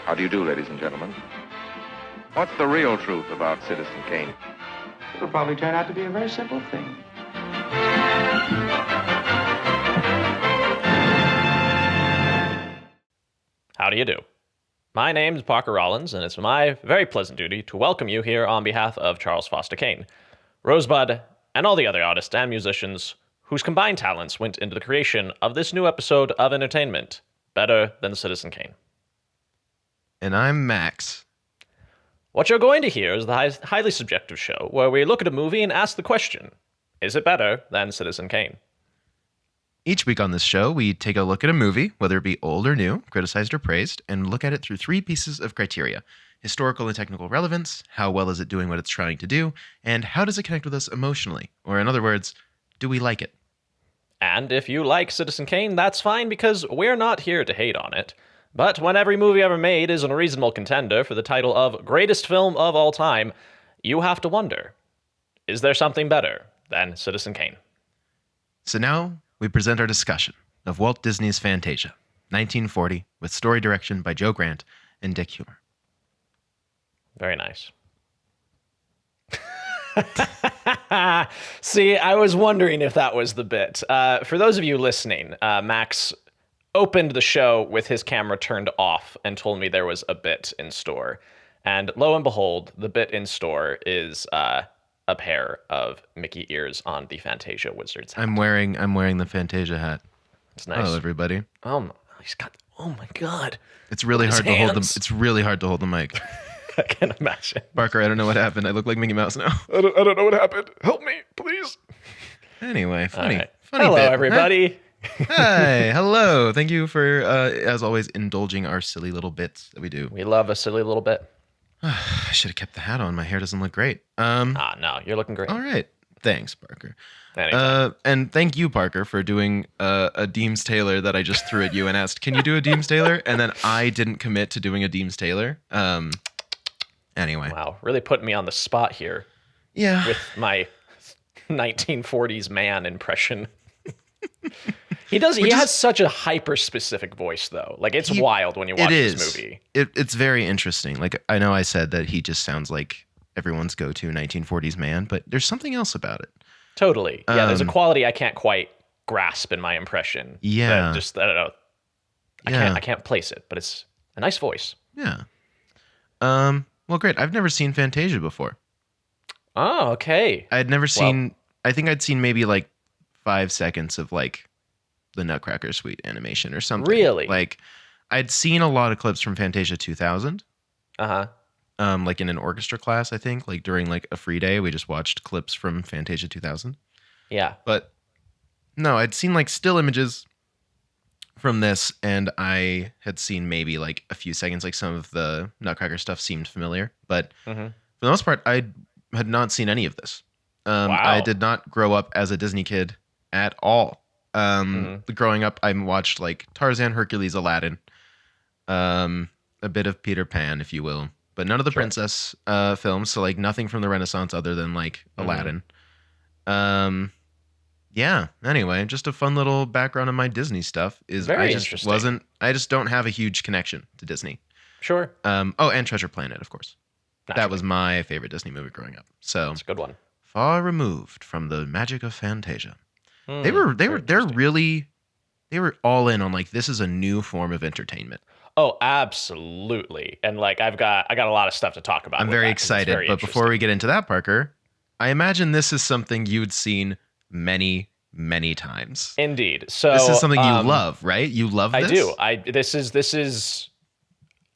How do you do, ladies and gentlemen? What's the real truth about Citizen Kane? It'll probably turn out to be a very simple thing. How do you do? My name's Parker Rawlins, and it's my very pleasant duty to welcome you here on behalf of Charles Foster Kane, Rosebud, and all the other artists and musicians whose combined talents went into the creation of this new episode of entertainment, Better Than Citizen Kane. And I'm Max. What you're going to hear is the highly subjective show where we look at a movie and ask the question, is it better than Citizen Kane? Each week on this show, we take a look at a movie, whether it be old or new, criticized or praised, and look at it through three pieces of criteria: historical and technical relevance, how well is it doing what it's trying to do, and how does it connect with us emotionally? Or in other words, do we like it? And if you like Citizen Kane, that's fine because we're not here to hate on it. But when every movie ever made is a reasonable contender for the title of greatest film of all time, you have to wonder, is there something better than Citizen Kane? So now we present our discussion of Walt Disney's Fantasia, 1940, with story direction by Joe Grant and Dick Humer. Very nice. See, I was wondering if that was the bit. For those of you listening, Max opened the show with his camera turned off and told me there was a bit in store. And lo and behold, the bit in store is a pair of Mickey ears on the Fantasia Wizard's hat. I'm wearing the Fantasia hat. It's nice. Hello, everybody. He's got. Oh my God! It's really hard to hold them. It's really hard to hold the mic. I can imagine. Parker, I don't know what happened. I look like Mickey Mouse now. I don't know what happened. Help me, please. Anyway, funny. Right. Funny Hello, bit. everybody. Hi, hello. Thank you for, as always, indulging our silly little bits that we do. We love a silly little bit. I should have kept the hat on. My hair doesn't look great. No, you're looking great. All right. Thanks, Parker. Anytime. And thank you, Parker, for doing a Deems Taylor that I just threw at you and asked, can you do a Deems Taylor? And then I didn't commit to doing a Deems Taylor. Anyway. Wow, really putting me on the spot here. Yeah. With my 1940s man impression. He has such a hyper-specific voice, though. Like, it's wild when you watch this movie. It's very interesting. Like, I know I said that he just sounds like everyone's go-to 1940s man, but there's something else about it. Totally. Yeah, there's a quality I can't quite grasp in my impression. Yeah. I don't know. I can't place it, but it's a nice voice. Yeah. Well, great. I've never seen Fantasia before. Oh, okay. I'd never seen... I think I'd seen maybe, 5 seconds of, the Nutcracker Suite animation or something. Really? I'd seen a lot of clips from Fantasia 2000. Uh-huh. In an orchestra class, I think. During, a free day, we just watched clips from Fantasia 2000. Yeah. But, no, I'd seen, still images from this, and I had seen maybe, a few seconds. Some of the Nutcracker stuff seemed familiar. But, for the most part, I had not seen any of this. Wow. I did not grow up as a Disney kid at all. Growing up, I watched Tarzan, Hercules, Aladdin, a bit of Peter Pan, if you will, but none of the princess films. So nothing from the Renaissance other than Aladdin. Yeah. Anyway, just a fun little background on my Disney stuff is Very interesting. I just don't have a huge connection to Disney. Sure. And Treasure Planet, of course. Naturally. That was my favorite Disney movie growing up. So it's a good one. Far removed from the magic of Fantasia. They were all in on this is a new form of entertainment. Oh, absolutely. And I got a lot of stuff to talk about. I'm very excited, but before we get into that, Parker, I imagine this is something you'd seen many, many times. Indeed. So this is something you love, right? You love this? I do. This is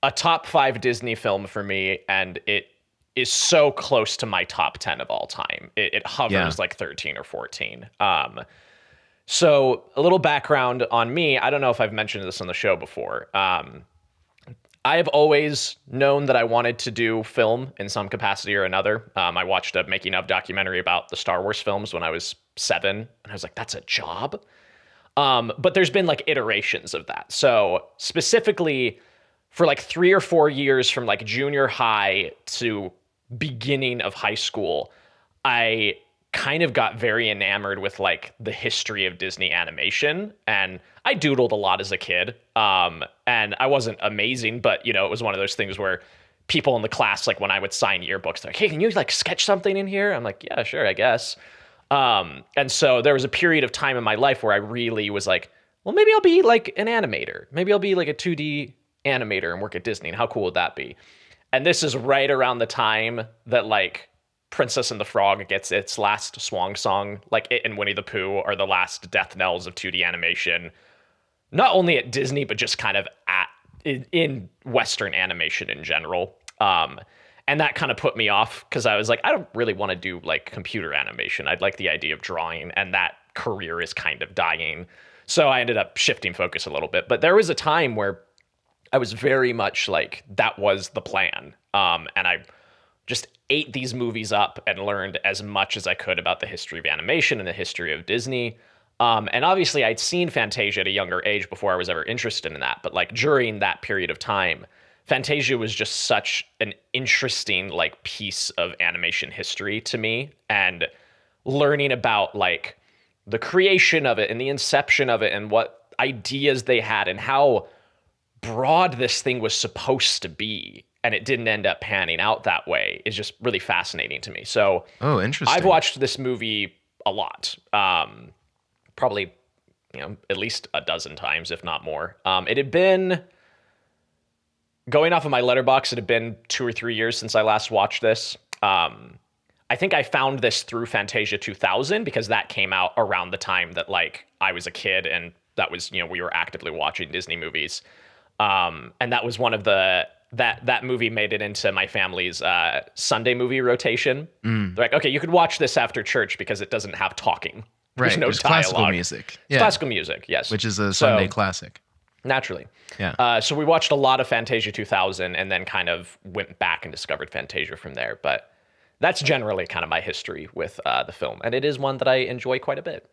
a top 5 Disney film for me, and it is so close to my top 10 of all time. It hovers 13 or 14. So a little background on me. I don't know if I've mentioned this on the show before. I have always known that I wanted to do film in some capacity or another. I watched a making of documentary about the Star Wars films when I was 7, and I was like, that's a job? But there's been iterations of that. So specifically for 3 or 4 years from junior high to beginning of high school, I kind of got very enamored with like the history of Disney animation, and I doodled a lot as a kid. And I wasn't amazing, but it was one of those things where people in the class, like when I would sign yearbooks, they're like, "Hey, can you like sketch something in here?" I'm like, "Yeah, sure, I guess." And so there was a period of time in my life where I really was like, well, maybe I'll be like an animator. Maybe I'll be like a 2D animator and work at Disney. And how cool would that be? And this is right around the time that like Princess and the Frog gets its last swan song. Like it and Winnie the Pooh are the last death knells of 2D animation, not only at Disney, but just kind of in Western animation in general. And that kind of put me off because I was like, I don't really want to do like computer animation. I'd like the idea of drawing, and that career is kind of dying. So I ended up shifting focus a little bit. But there was a time where I was very much like, that was the plan. And I just ate these movies up and learned as much as I could about the history of animation and the history of Disney. And obviously I'd seen Fantasia at a younger age before I was ever interested in that. But like during that period of time, Fantasia was just such an interesting like piece of animation history to me, and learning about like the creation of it and the inception of it and what ideas they had and how broad this thing was supposed to be, and it didn't end up panning out that way, is just really fascinating to me. So interesting. I've watched this movie a lot, probably at least a dozen times, if not more. It had been, going off of my letterbox, it had been 2 or 3 years since I last watched this. I think I found this through Fantasia 2000 because that came out around the time that like I was a kid, and that was, we were actively watching Disney movies. And that was one of that movie made it into my family's Sunday movie rotation. They're like, okay, you could watch this after church because it doesn't have talking. There's no dialogue. Classical music. Yeah. Classical music, yes. Which is a Sunday classic. Naturally. Yeah. So we watched a lot of Fantasia 2000 and then kind of went back and discovered Fantasia from there. But that's generally kind of my history with the film. And it is one that I enjoy quite a bit.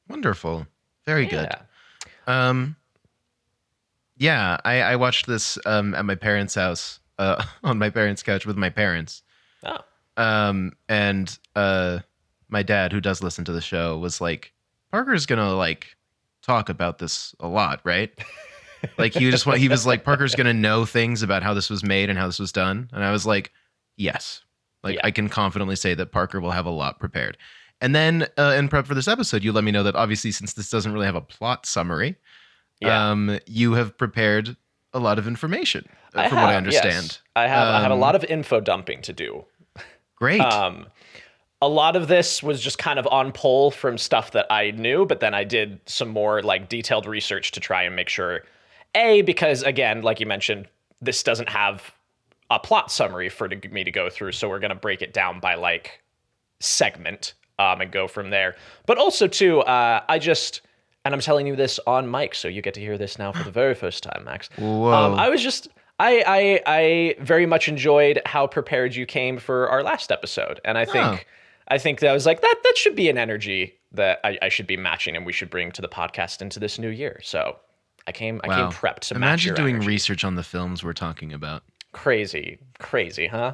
Wonderful. Very good. Yeah, I watched this at my parents' house, on my parents' couch with my parents. Oh. And my dad, who does listen to the show, was like, Parker's gonna like talk about this a lot, right? Like he was like, Parker's gonna know things about how this was made and how this was done. And I was like, yes. Like I can confidently say that Parker will have a lot prepared. And then in prep for this episode, you let me know that obviously, since this doesn't really have a plot summary, you have prepared a lot of information from what I understand. Yes. I have a lot of info dumping to do. Great. A lot of this was just kind of on poll from stuff that I knew, but then I did some more like detailed research to try and make sure, because again, like you mentioned, this doesn't have a plot summary for me to go through. So we're going to break it down by like segment and go from there. But also too, and I'm telling you this on mic, so you get to hear this now for the very first time, Max. Whoa. I very much enjoyed how prepared you came for our last episode. And I think that I was like, that should be an energy that I should be matching and we should bring to the podcast into this new year. So I came prepped to match your doing energy. Research on the films we're talking about. Crazy, huh?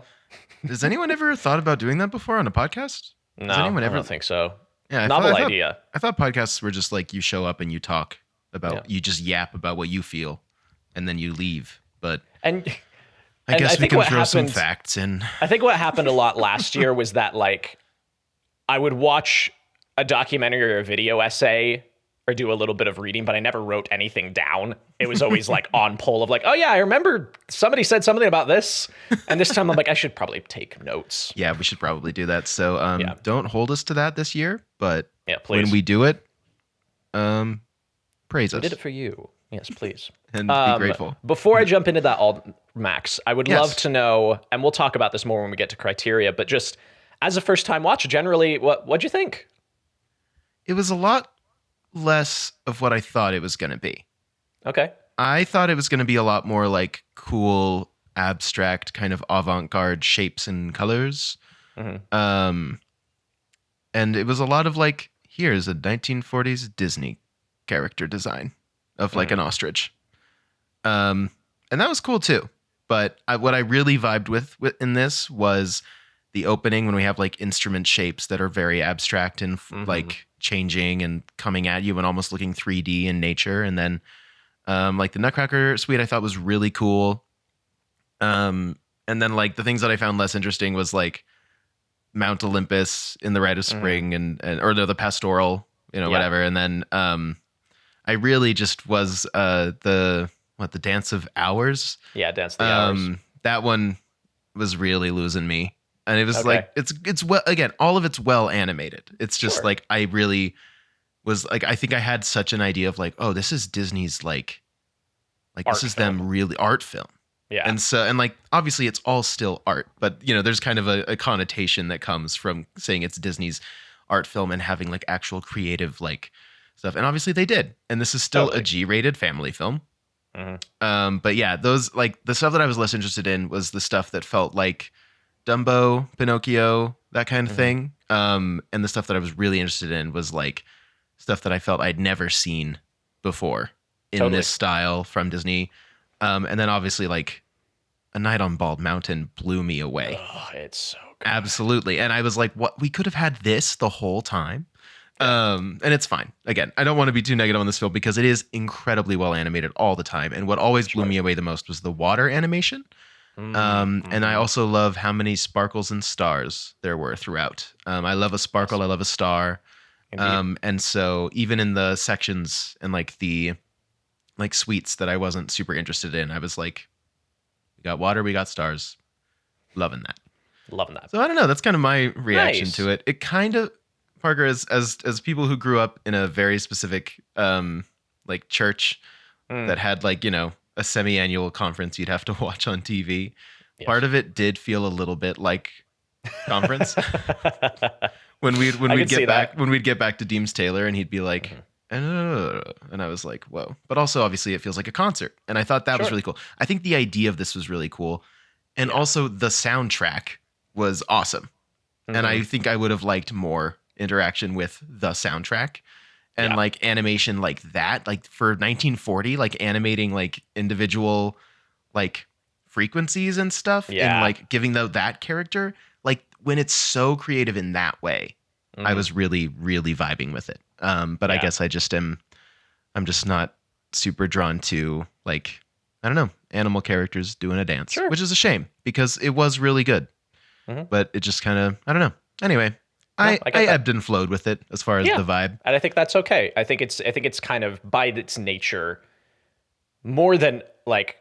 Has anyone ever thought about doing that before on a podcast? No, I don't think so. Yeah, Novel idea. I thought podcasts were just like you show up and you talk about, you just yap about what you feel, and then you leave. But I guess we can throw some facts in. I think what happened a lot last year was that like I would watch a documentary or a video essay or do a little bit of reading, but I never wrote anything down. It was always like on poll of like, oh yeah, I remember somebody said something about this. And this time I'm like, I should probably take notes. Yeah, we should probably do that. So don't hold us to that this year, but please. When we do it, praise us. I did it for you. Yes, please. And be grateful. Before I jump into that, Max, I would love to know, and we'll talk about this more when we get to criteria, but just as a first-time watch, generally, what'd you think? It was a lot less of what I thought it was going to be. Okay. I thought it was going to be a lot more like cool, abstract, kind of avant-garde shapes and colors. Mm-hmm. And it was a lot of like, here's a 1940s Disney character design of like an ostrich. And that was cool too. But what I really vibed with in this was the opening when we have like instrument shapes that are very abstract and like changing and coming at you and almost looking 3D in nature. And then like the Nutcracker Suite I thought was really cool. And then like the things that I found less interesting was like Mount Olympus in the Rite of Spring and or no, the Pastoral, whatever. And then I really just was the Dance of Hours. Yeah, Dance of the Hours. That one was really losing me. And it was like it's well, again, all of it's well animated. It's just like I really was like, I think I had such an idea of like, oh, this is Disney's like this is them really art film. Yeah. And so, and like, obviously it's all still art, but there's kind of a connotation that comes from saying it's Disney's art film and having like actual creative like stuff. And obviously they did. And this is still a G-rated family film. But yeah, those like the stuff that I was less interested in was the stuff that felt like Dumbo, Pinocchio, that kind of thing. And the stuff that I was really interested in was like stuff that I felt I'd never seen before in this style from Disney. And then obviously like A Night on Bald Mountain blew me away. Oh, it's so good. Absolutely. And I was like, what? We could have had this the whole time. And it's fine. Again, I don't want to be too negative on this film because it is incredibly well animated all the time. And what always blew me away the most was the water animation. And I also love how many sparkles and stars there were throughout. I love a sparkle. I love a star. And so even in the sections and like the like suites that I wasn't super interested in, I was like, we got water, we got stars. Loving that. So I don't know. That's kind of my reaction to it. It kind of, Parker, as people who grew up in a very specific like church that had like, a semi-annual conference you'd have to watch on TV. Yes. Part of it did feel a little bit like conference. when we'd get back to Deems Taylor and he'd be like, and I was like, whoa. But also obviously it feels like a concert. And I thought that was really cool. I think the idea of this was really cool. And also the soundtrack was awesome. And I think I would have liked more interaction with the soundtrack. And like animation like that, like for 1940, like animating like individual like frequencies and stuff and like giving that character, like when it's so creative in that way, I was really, really vibing with it. But I guess I'm just not super drawn to like, I don't know, animal characters doing a dance, which is a shame because it was really good, but it just kind of, I don't know. Anyway. I ebbed and flowed with it as far as the vibe. And I think that's okay. I think it's kind of by its nature more than like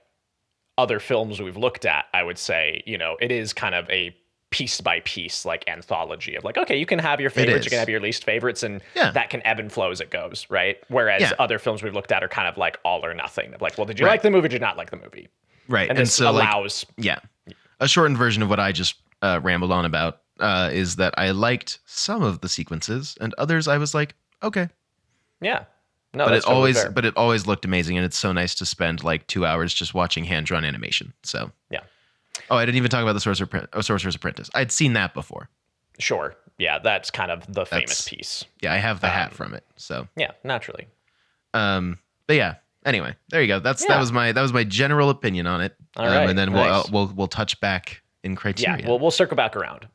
other films we've looked at, I would say, it is kind of a piece by piece like anthology of like, okay, you can have your favorites, you can have your least favorites, and that can ebb and flow as it goes, right? Whereas other films we've looked at are kind of like all or nothing. Like, well, did you like the movie? Did you not like the movie? Right. And this so allows a shortened version of what I just rambled on about. Is that I liked some of the sequences and others I was like, okay. Yeah. No, but it always looked amazing, and it's so nice to spend like 2 hours just watching hand-drawn animation. So yeah. Oh, I didn't even talk about the Sorcerer's Apprentice. I'd seen that before. Sure. Yeah, that's kind of the famous piece. Yeah, I have the hat from it. So yeah, naturally. But yeah. Anyway, there you go. That was my general opinion on it. All right. And then we'll touch back in criteria. Yeah, we'll circle back around.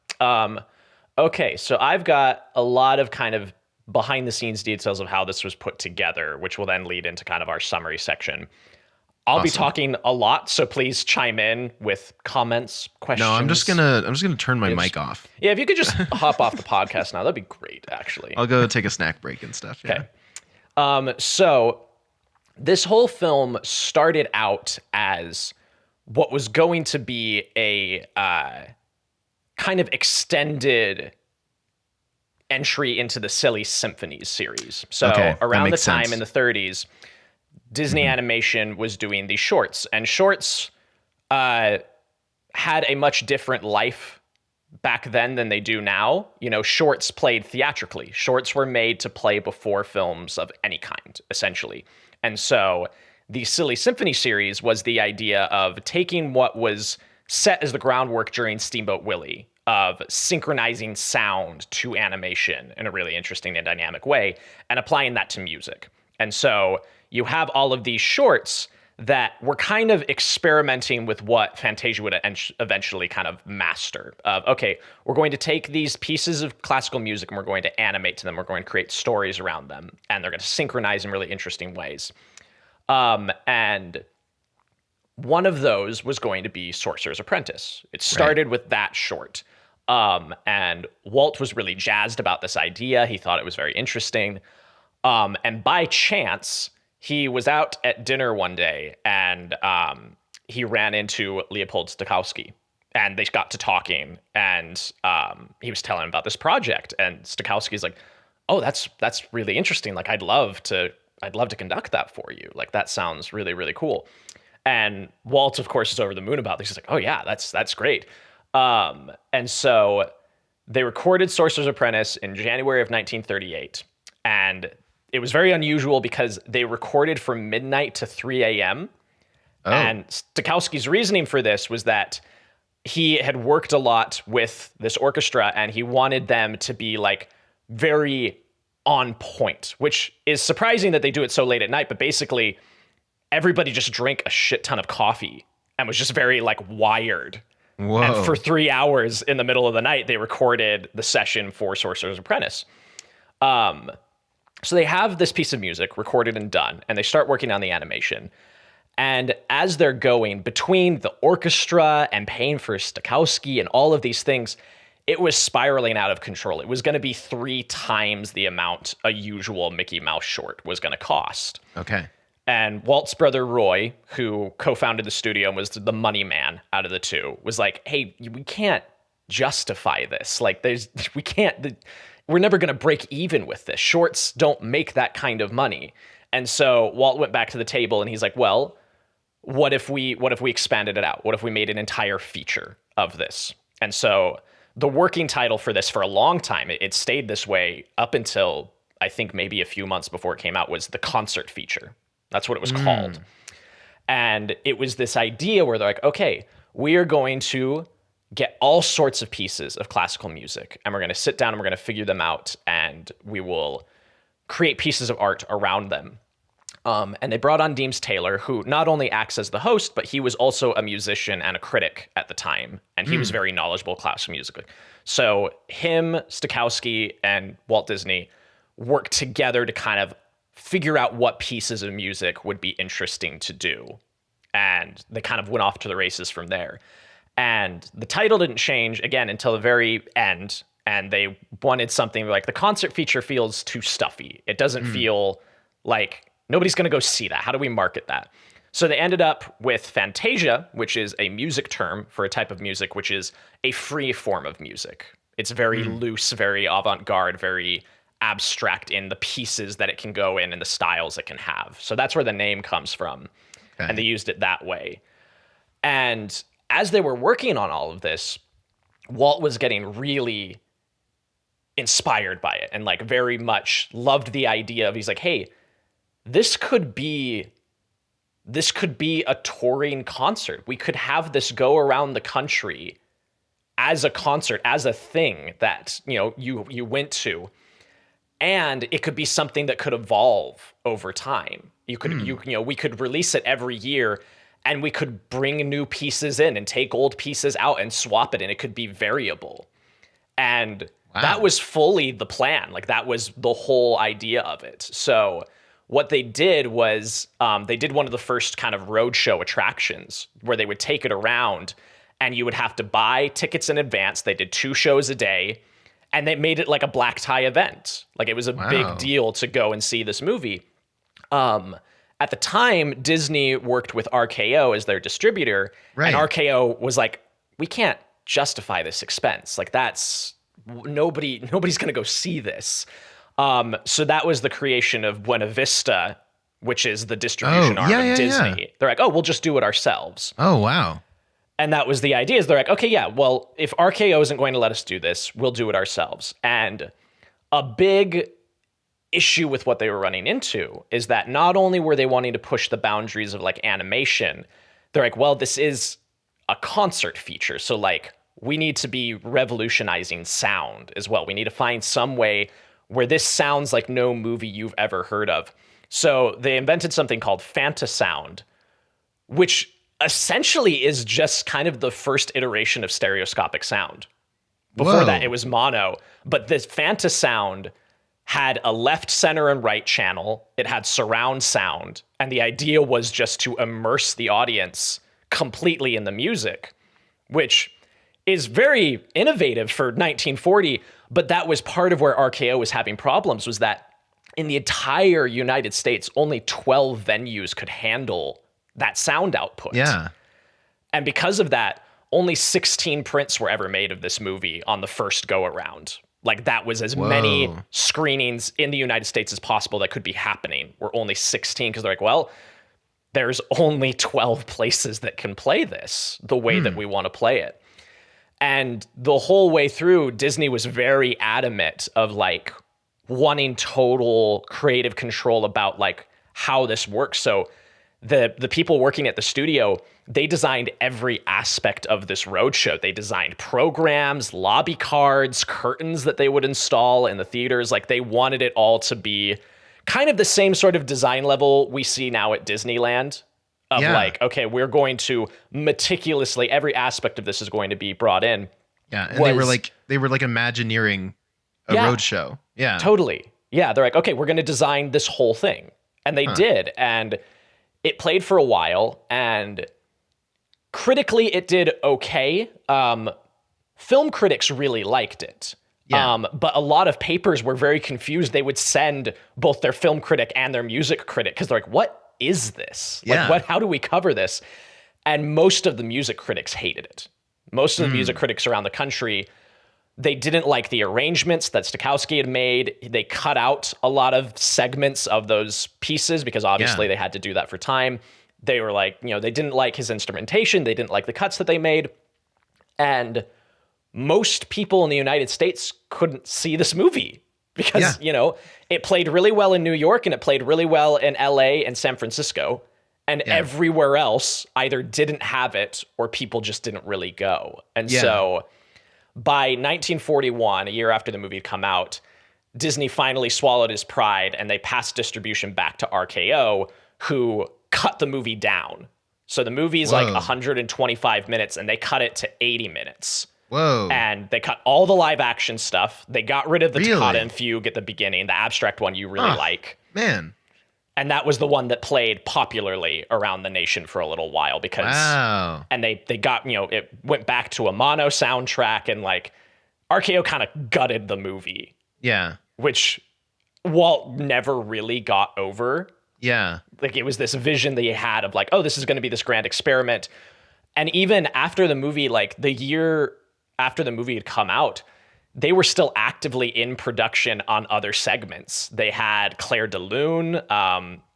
Okay, so I've got a lot of kind of behind the scenes details of how this was put together, which will then lead into kind of our summary section. I'll be talking a lot, so please chime in with comments, questions. No, I'm just gonna turn my mic off. Yeah, if you could just hop off the podcast now, that'd be great, actually. I'll go take a snack break and stuff. Okay. So this whole film started out as what was going to be a kind of extended entry into the Silly Symphonies series. So around the time in the 30s, Disney Animation was doing these shorts, and shorts had a much different life back then than they do now. Shorts played theatrically. Shorts were made to play before films of any kind, essentially. And so the Silly Symphony series was the idea of taking what was set as the groundwork during Steamboat Willie of synchronizing sound to animation in a really interesting and dynamic way and applying that to music. And so you have all of these shorts that were kind of experimenting with what Fantasia would eventually kind of master. Okay, we're going to take these pieces of classical music and we're going to animate to them. We're going to create stories around them, and they're going to synchronize in really interesting ways. And one of those was going to be Sorcerer's Apprentice. It started with that short. And Walt was really jazzed about this idea. He thought it was very interesting. And by chance, he was out at dinner one day, and he ran into Leopold Stokowski, and they got to talking, and he was telling him about this project, and Stokowski's like, "Oh, that's really interesting. Like, I'd love to conduct that for you. Like, that sounds really, really cool." And Walt, of course, is over the moon about this. He's like, "Oh yeah, that's great." And so they recorded Sorcerer's Apprentice in January of 1938, and it was very unusual because they recorded from midnight to 3 a.m. Oh. And Stokowski's reasoning for this was that he had worked a lot with this orchestra, and he wanted them to be like very on point, which is surprising that they do it so late at night. But basically, everybody just drank a shit ton of coffee and was just very like wired. Whoa. And for 3 hours in the middle of the night, they recorded the session for Sorcerer's Apprentice. So they have this piece of music recorded and done, and they start working on the animation. And as they're going between the orchestra and paying for Stokowski and all of these things, it was spiraling out of control. It was going to be 3 times the amount a usual Mickey Mouse short was going to cost. Okay. And Walt's brother Roy, who co-founded the studio and was the money man out of the two, was like, "Hey, we can't justify this. Like, we're never going to break even with this. Shorts don't make that kind of money." And so Walt went back to the table and he's like, "Well, what if we expanded it out? What if we made an entire feature of this?" And so the working title for this for a long time, it stayed this way up until I think maybe a few months before it came out, was the concert feature. That's what it was called. And it was this idea where they're like, okay, we are going to get all sorts of pieces of classical music, and we're going to sit down and we're going to figure them out, and we will create pieces of art around them. And they brought on Deems Taylor, who not only acts as the host, but he was also a musician and a critic at the time, and he was very knowledgeable classical music. So him, Stokowski, and Walt Disney worked together to kind of figure out what pieces of music would be interesting to do. And they kind of went off to the races from there. And the title didn't change, again, until the very end. And they wanted something like, the concert feature feels too stuffy. It doesn't feel like nobody's going to go see that. How do we market that? So they ended up with Fantasia, which is a music term for a type of music, which is a free form of music. It's very loose, very avant-garde, very abstract in the pieces that it can go in and the styles it can have. So that's where the name comes from. Okay. And they used it that way. And as they were working on all of this, Walt was getting really inspired by it and like very much loved the idea of, he's like, hey, this could be a touring concert. We could have this go around the country as a concert, as a thing that, you went to. And it could be something that could evolve over time. We could release it every year, and we could bring new pieces in and take old pieces out and swap it, and it could be variable. And that was fully the plan. Like, that was the whole idea of it. So what they did was they did one of the first kind of roadshow attractions where they would take it around, and you would have to buy tickets in advance. They did 2 shows a day. And they made it like a black tie event. Like, it was a big deal to go and see this movie. At the time, Disney worked with RKO as their distributor. Right. And RKO was like, we can't justify this expense. Like, nobody's going to go see this. So that was the creation of Buena Vista, which is the distribution arm of Disney. Yeah. They're like, oh, we'll just do it ourselves. Oh, wow. And that was the idea, is they're like, okay, yeah, well, if RKO isn't going to let us do this, we'll do it ourselves. And a big issue with what they were running into is that not only were they wanting to push the boundaries of like animation, they're like, well, this is a concert feature. So like, we need to be revolutionizing sound as well. We need to find some way where this sounds like no movie you've ever heard of. So they invented something called Fantasound, which essentially is just kind of the first iteration of stereoscopic sound. Before that, it was mono, but this Fanta sound had a left, center, and right channel. It had surround sound, and the idea was just to immerse the audience completely in the music, which is very innovative for 1940, but that was part of where RKO was having problems, was that in the entire United States, only 12 venues could handle that sound output. Yeah. And because of that, only 16 prints were ever made of this movie on the first go around. Like, that was as many screenings in the United States as possible that could be happening. Were only 16, because they're like, well, there's only 12 places that can play this the way that we want to play it. And the whole way through, Disney was very adamant of like wanting total creative control about like how this works. So the people working at the studio, they designed every aspect of this roadshow. They designed programs, lobby cards, curtains that they would install in the theaters. Like, they wanted it all to be kind of the same sort of design level we see now at Disneyland. Of like, okay, we're going to meticulously, every aspect of this is going to be brought in. Yeah, and they were like Imagineering a roadshow. Yeah, totally. Yeah, they're like, okay, we're going to design this whole thing, and they did, and it played for a while, and critically, it did okay. Film critics really liked it. Yeah. But a lot of papers were very confused. They would send both their film critic and their music critic, because they're like, what is this? Like, how do we cover this? And most of the music critics hated it. Most of the music critics around the country, they didn't like the arrangements that Stokowski had made. They cut out a lot of segments of those pieces because obviously they had to do that for time. They were like, they didn't like his instrumentation. They didn't like the cuts that they made. And most people in the United States couldn't see this movie because, it played really well in New York and it played really well in LA and San Francisco. And everywhere else either didn't have it or people just didn't really go. And so by 1941, a year after the movie had come out, Disney finally swallowed his pride and they passed distribution back to RKO, who cut the movie down. So the movie's like 125 minutes and they cut it to 80 minutes. Whoa. And they cut all the live action stuff. They got rid of the Toccata and Fugue at the beginning, the abstract one you really like. Man. And that was the one that played popularly around the nation for a little while because, and they got, it went back to a mono soundtrack and like RKO kind of gutted the movie. Yeah. Which Walt never really got over. Yeah. Like, it was this vision that he had of like, oh, this is going to be this grand experiment. And even after the movie, like the year after the movie had come out, they were still actively in production on other segments. They had Claire de Lune,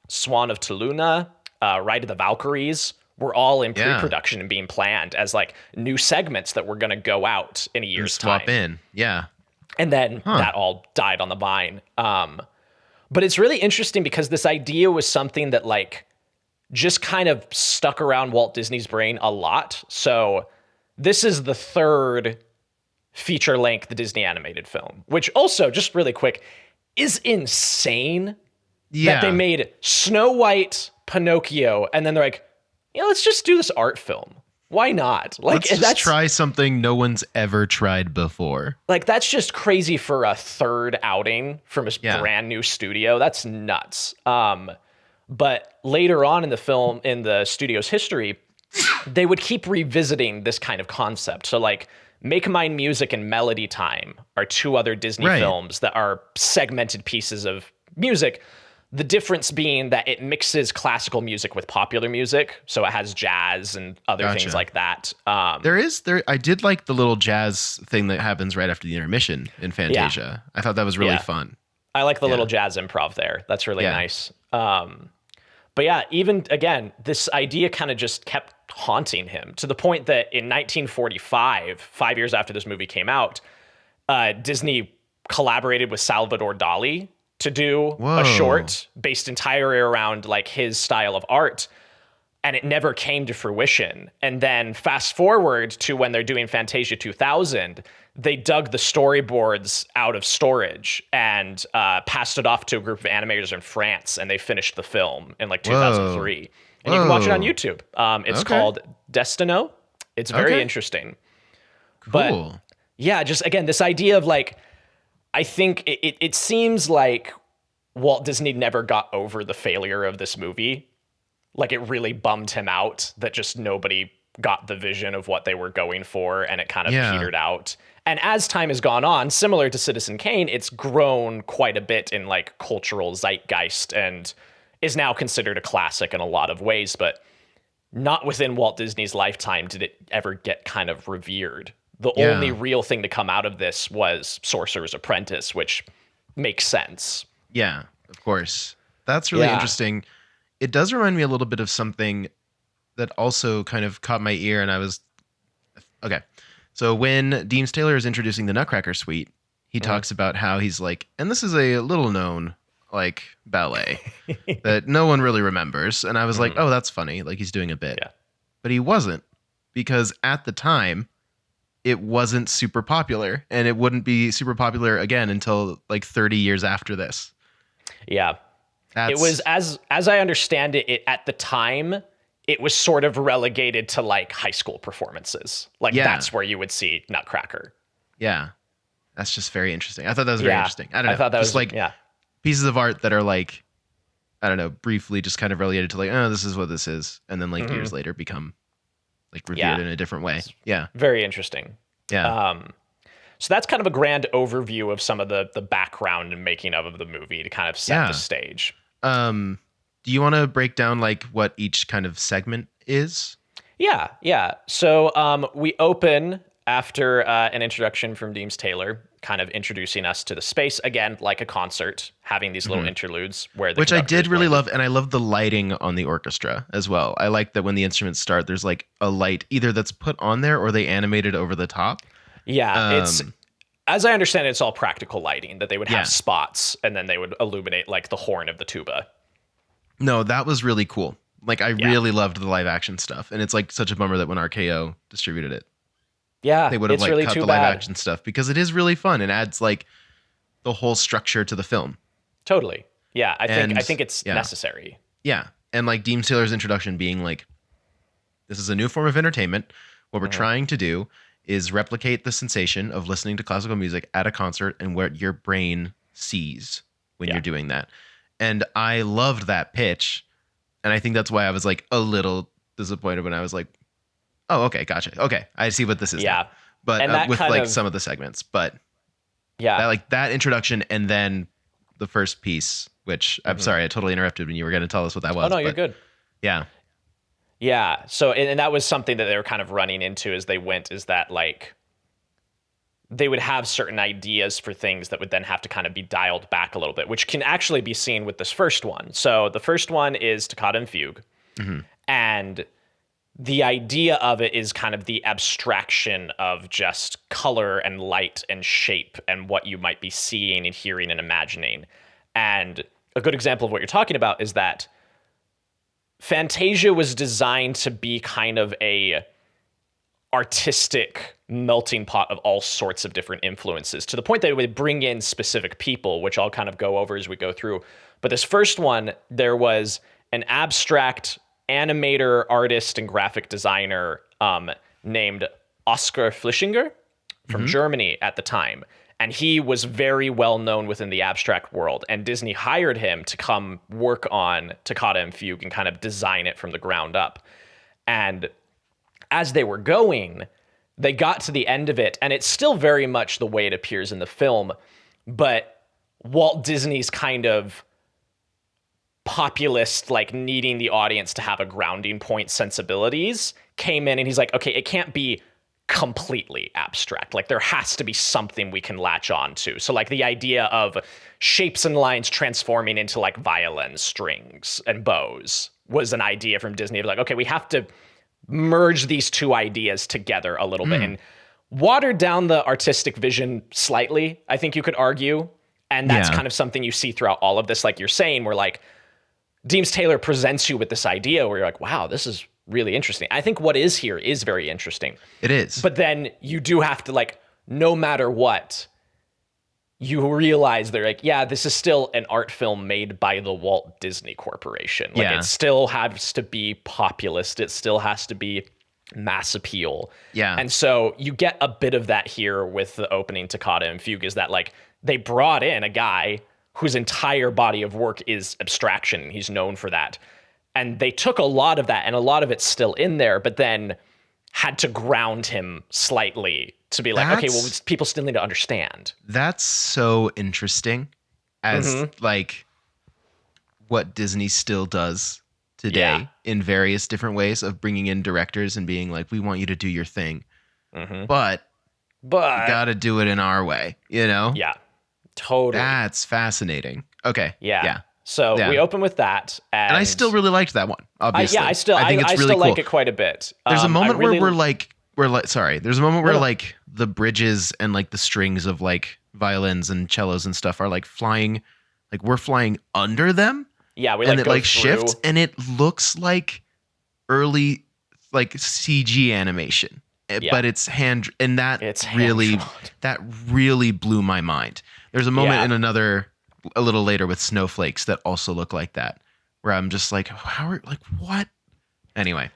Swan of Toluna, Ride of the Valkyries were all in pre-production and being planned as like new segments that were going to go out in a year's time. Swap in. Yeah. And then that all died on the vine. But it's really interesting because this idea was something that like just kind of stuck around Walt Disney's brain a lot. So this is the third feature-length Disney animated film, which also, just really quick, is insane that they made Snow White, Pinocchio, and then they're like, let's just do this art film. Why not? Like, let's just try something no one's ever tried before. Like, that's just crazy for a third outing from a brand new studio. That's nuts. But later on in the film, in the studio's history, they would keep revisiting this kind of concept. So like Make Mine Music and Melody Time are two other Disney films that are segmented pieces of music. The difference being that it mixes classical music with popular music. So it has jazz and other things like that. I did like the little jazz thing that happens right after the intermission in Fantasia. I thought that was really fun. I like the little jazz improv there. That's really nice. But yeah, even again, this idea kind of just kept haunting him to the point that in 1945, 5 years after this movie came out, Disney collaborated with Salvador Dali to do a short based entirely around like his style of art. And it never came to fruition. And then fast forward to when they're doing Fantasia 2000, they dug the storyboards out of storage and passed it off to a group of animators in France, and they finished the film in like 2003. And you can watch it on Whoa. YouTube. It's Okay. called Destino. It's very Okay. interesting. Cool. But yeah, just again, this idea of like, I think it seems like Walt Disney never got over the failure of this movie. Like it really bummed him out that just nobody got the vision of what they were going for, and it kind of petered out. And as time has gone on, similar to Citizen Kane, it's grown quite a bit in like cultural zeitgeist and is now considered a classic in a lot of ways, but not within Walt Disney's lifetime did it ever get kind of revered. The only real thing to come out of this was Sorcerer's Apprentice, which makes sense. Yeah, of course. That's really interesting. It does remind me a little bit of something that also kind of caught my ear, and I was... Okay. So when Deems Taylor is introducing the Nutcracker Suite, he talks about how he's like, and this is a little known like ballet that no one really remembers. And I was like, oh, that's funny. Like he's doing a bit. Yeah. But he wasn't, because at the time it wasn't super popular, and it wouldn't be super popular again until like 30 years after this. Yeah. It was, as I understand it, at the time, it was sort of relegated to like high school performances. Like that's where you would see Nutcracker. Yeah. That's just very interesting. I thought that was very interesting. I don't know. I thought that just was like pieces of art that are like, I don't know, briefly just kind of relegated to like, oh, this is what this is. And then like years later become like revered in a different way. Yeah. Very interesting. Yeah. So that's kind of a grand overview of some of the background and making of the movie to kind of set the stage. Do you want to break down like what each kind of segment is? Yeah. So we open after an introduction from Deems Taylor, kind of introducing us to the space again, like a concert, having these little interludes where the which I did really playing. love, and I love the lighting on the orchestra as well. I like that when the instruments start, there's like a light either that's put on there or they animated over the top. Yeah, it's, as I understand it, it's all practical lighting, that they would have spots and then they would illuminate like the horn of the tuba. No, that was really cool. Like I really loved the live action stuff, and it's like such a bummer that when RKO distributed it, they would have like really cut the live action stuff, because it is really fun and adds like the whole structure to the film. Totally. Yeah, I think it's necessary. Yeah, and like Deems Taylor's introduction being like, this is a new form of entertainment. What we're trying to do is replicate the sensation of listening to classical music at a concert and what your brain sees when you're doing that. And I loved that pitch. And I think that's why I was like a little disappointed when I was like, oh, okay, gotcha. Okay, I see what this is. Yeah. Now. But and with like some of the segments. But that introduction and then the first piece, which I'm sorry, I totally interrupted when you were going to tell us what that was. Oh, no, you're good. Yeah. Yeah. So, and that was something that they were kind of running into as they went, is that like they would have certain ideas for things that would then have to kind of be dialed back a little bit, which can actually be seen with this first one. So the first one is Toccata and Fugue. And the idea of it is kind of the abstraction of just color and light and shape and what you might be seeing and hearing and imagining. And a good example of what you're talking about is that Fantasia was designed to be kind of a artistic melting pot of all sorts of different influences, to the point that it would bring in specific people, which I'll kind of go over as we go through. But this first one, there was an abstract animator, artist, and graphic designer named Oskar Flischinger from Germany at the time. And he was very well known within the abstract world. And Disney hired him to come work on Toccata and Fugue and kind of design it from the ground up. And as they were going, they got to the end of it, and it's still very much the way it appears in the film, but Walt Disney's kind of populist, like needing the audience to have a grounding point sensibilities came in, and he's like, okay, it can't be completely abstract. Like there has to be something we can latch on to. So like the idea of shapes and lines transforming into like violin strings and bows was an idea from Disney of like, okay, we have to merge these two ideas together a little bit and watered down the artistic vision slightly, I think you could argue. And that's kind of something you see throughout all of this, like you're saying, where like Deems Taylor presents you with this idea where you're like, wow, this is really interesting. I think what is here is very interesting. It is. But then you do have to, like, no matter what, you realize they're like, yeah, this is still an art film made by the Walt Disney Corporation. Like, Yeah. it still has to be populist. It still has to be mass appeal. Yeah. And so you get a bit of that here with the opening Toccata and Fugue, is that like they brought in a guy whose entire body of work is abstraction, and he's known for that. And they took a lot of that, and a lot of it's still in there, but then had to ground him slightly to be like, okay, well, people still need to understand. That's so interesting as like what Disney still does today in various different ways of bringing in directors and being like, we want you to do your thing, but you gotta do it in our way, you know? Yeah, totally. That's fascinating. Okay. Yeah. So we open with that, and I still really liked that one. Obviously, I think it's really cool. Like it quite a bit. There's a moment where we're like, there's a moment where like the bridges and like the strings of like violins and cellos and stuff are like flying, like we're flying under them. Yeah, we and like it go like through. shifts, and it looks like early like CG animation, but it's hand, and that really blew my mind. There's a moment in another a little later with snowflakes that also look like that, where I'm just like, how are like what? Anyway.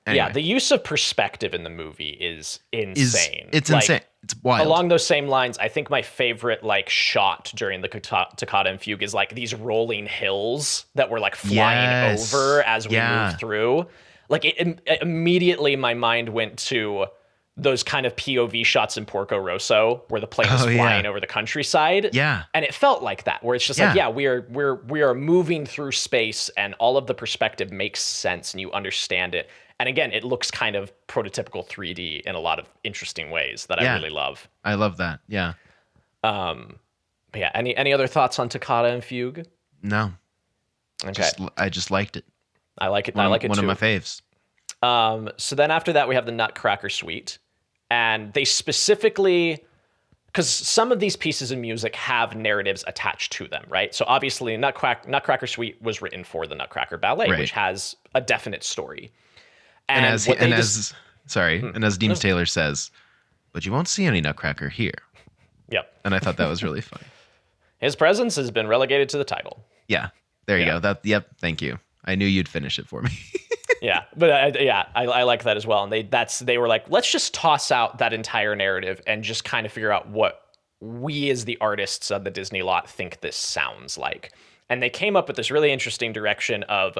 Yeah, the use of perspective in the movie is insane. It's insane. It's wild. Along those same lines, I think my favorite like shot during the Toccata and Fugue is like these rolling hills that were like flying over as we move through. Like it immediately my mind went to those kind of POV shots in Porco Rosso where the plane is flying over the countryside. Yeah. And it felt like that, where it's just like, we are moving through space, and all of the perspective makes sense and you understand it. And again, it looks kind of prototypical 3D in a lot of interesting ways that I really love. I love that. Yeah. But yeah. Any other thoughts on Toccata and Fugue? No. Okay. I just liked it. I like it. I like it too. One of my faves. So then after that, we have the Nutcracker Suite, and they specifically, because some of these pieces of music have narratives attached to them, right? So obviously, Nutcracker Suite was written for the Nutcracker Ballet, which has a definite story. And as Deems Taylor says, but you won't see any Nutcracker here. Yep. And I thought that was really funny. His presence has been relegated to the title. Yeah. There you go. Thank you. I knew you'd finish it for me. Yeah, but I like that as well. And they were like, let's just toss out that entire narrative and just kind of figure out what we as the artists of the Disney lot think this sounds like. And they came up with this really interesting direction of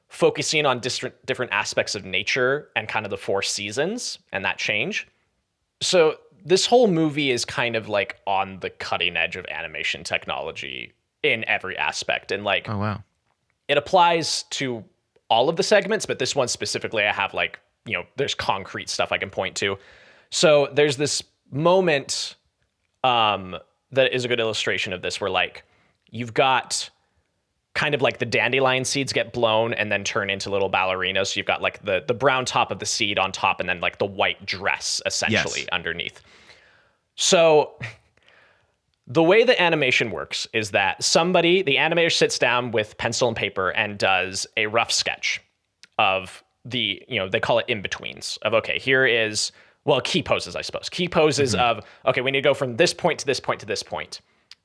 focusing on different aspects of nature and kind of the 4 seasons and that change. So this whole movie is kind of like on the cutting edge of animation technology in every aspect. And like, oh wow, it applies to all of the segments, but this one specifically, I have like, there's concrete stuff I can point to. So there's this moment that is a good illustration of this, where like you've got kind of like the dandelion seeds get blown and then turn into little ballerinas. So you've got like the brown top of the seed on top, and then like the white dress essentially underneath. So the way the animation works is that the animator sits down with pencil and paper and does a rough sketch of they call it in-betweens of, okay, here is, key poses, I suppose. Key poses of, okay, we need to go from this point to this point to this point.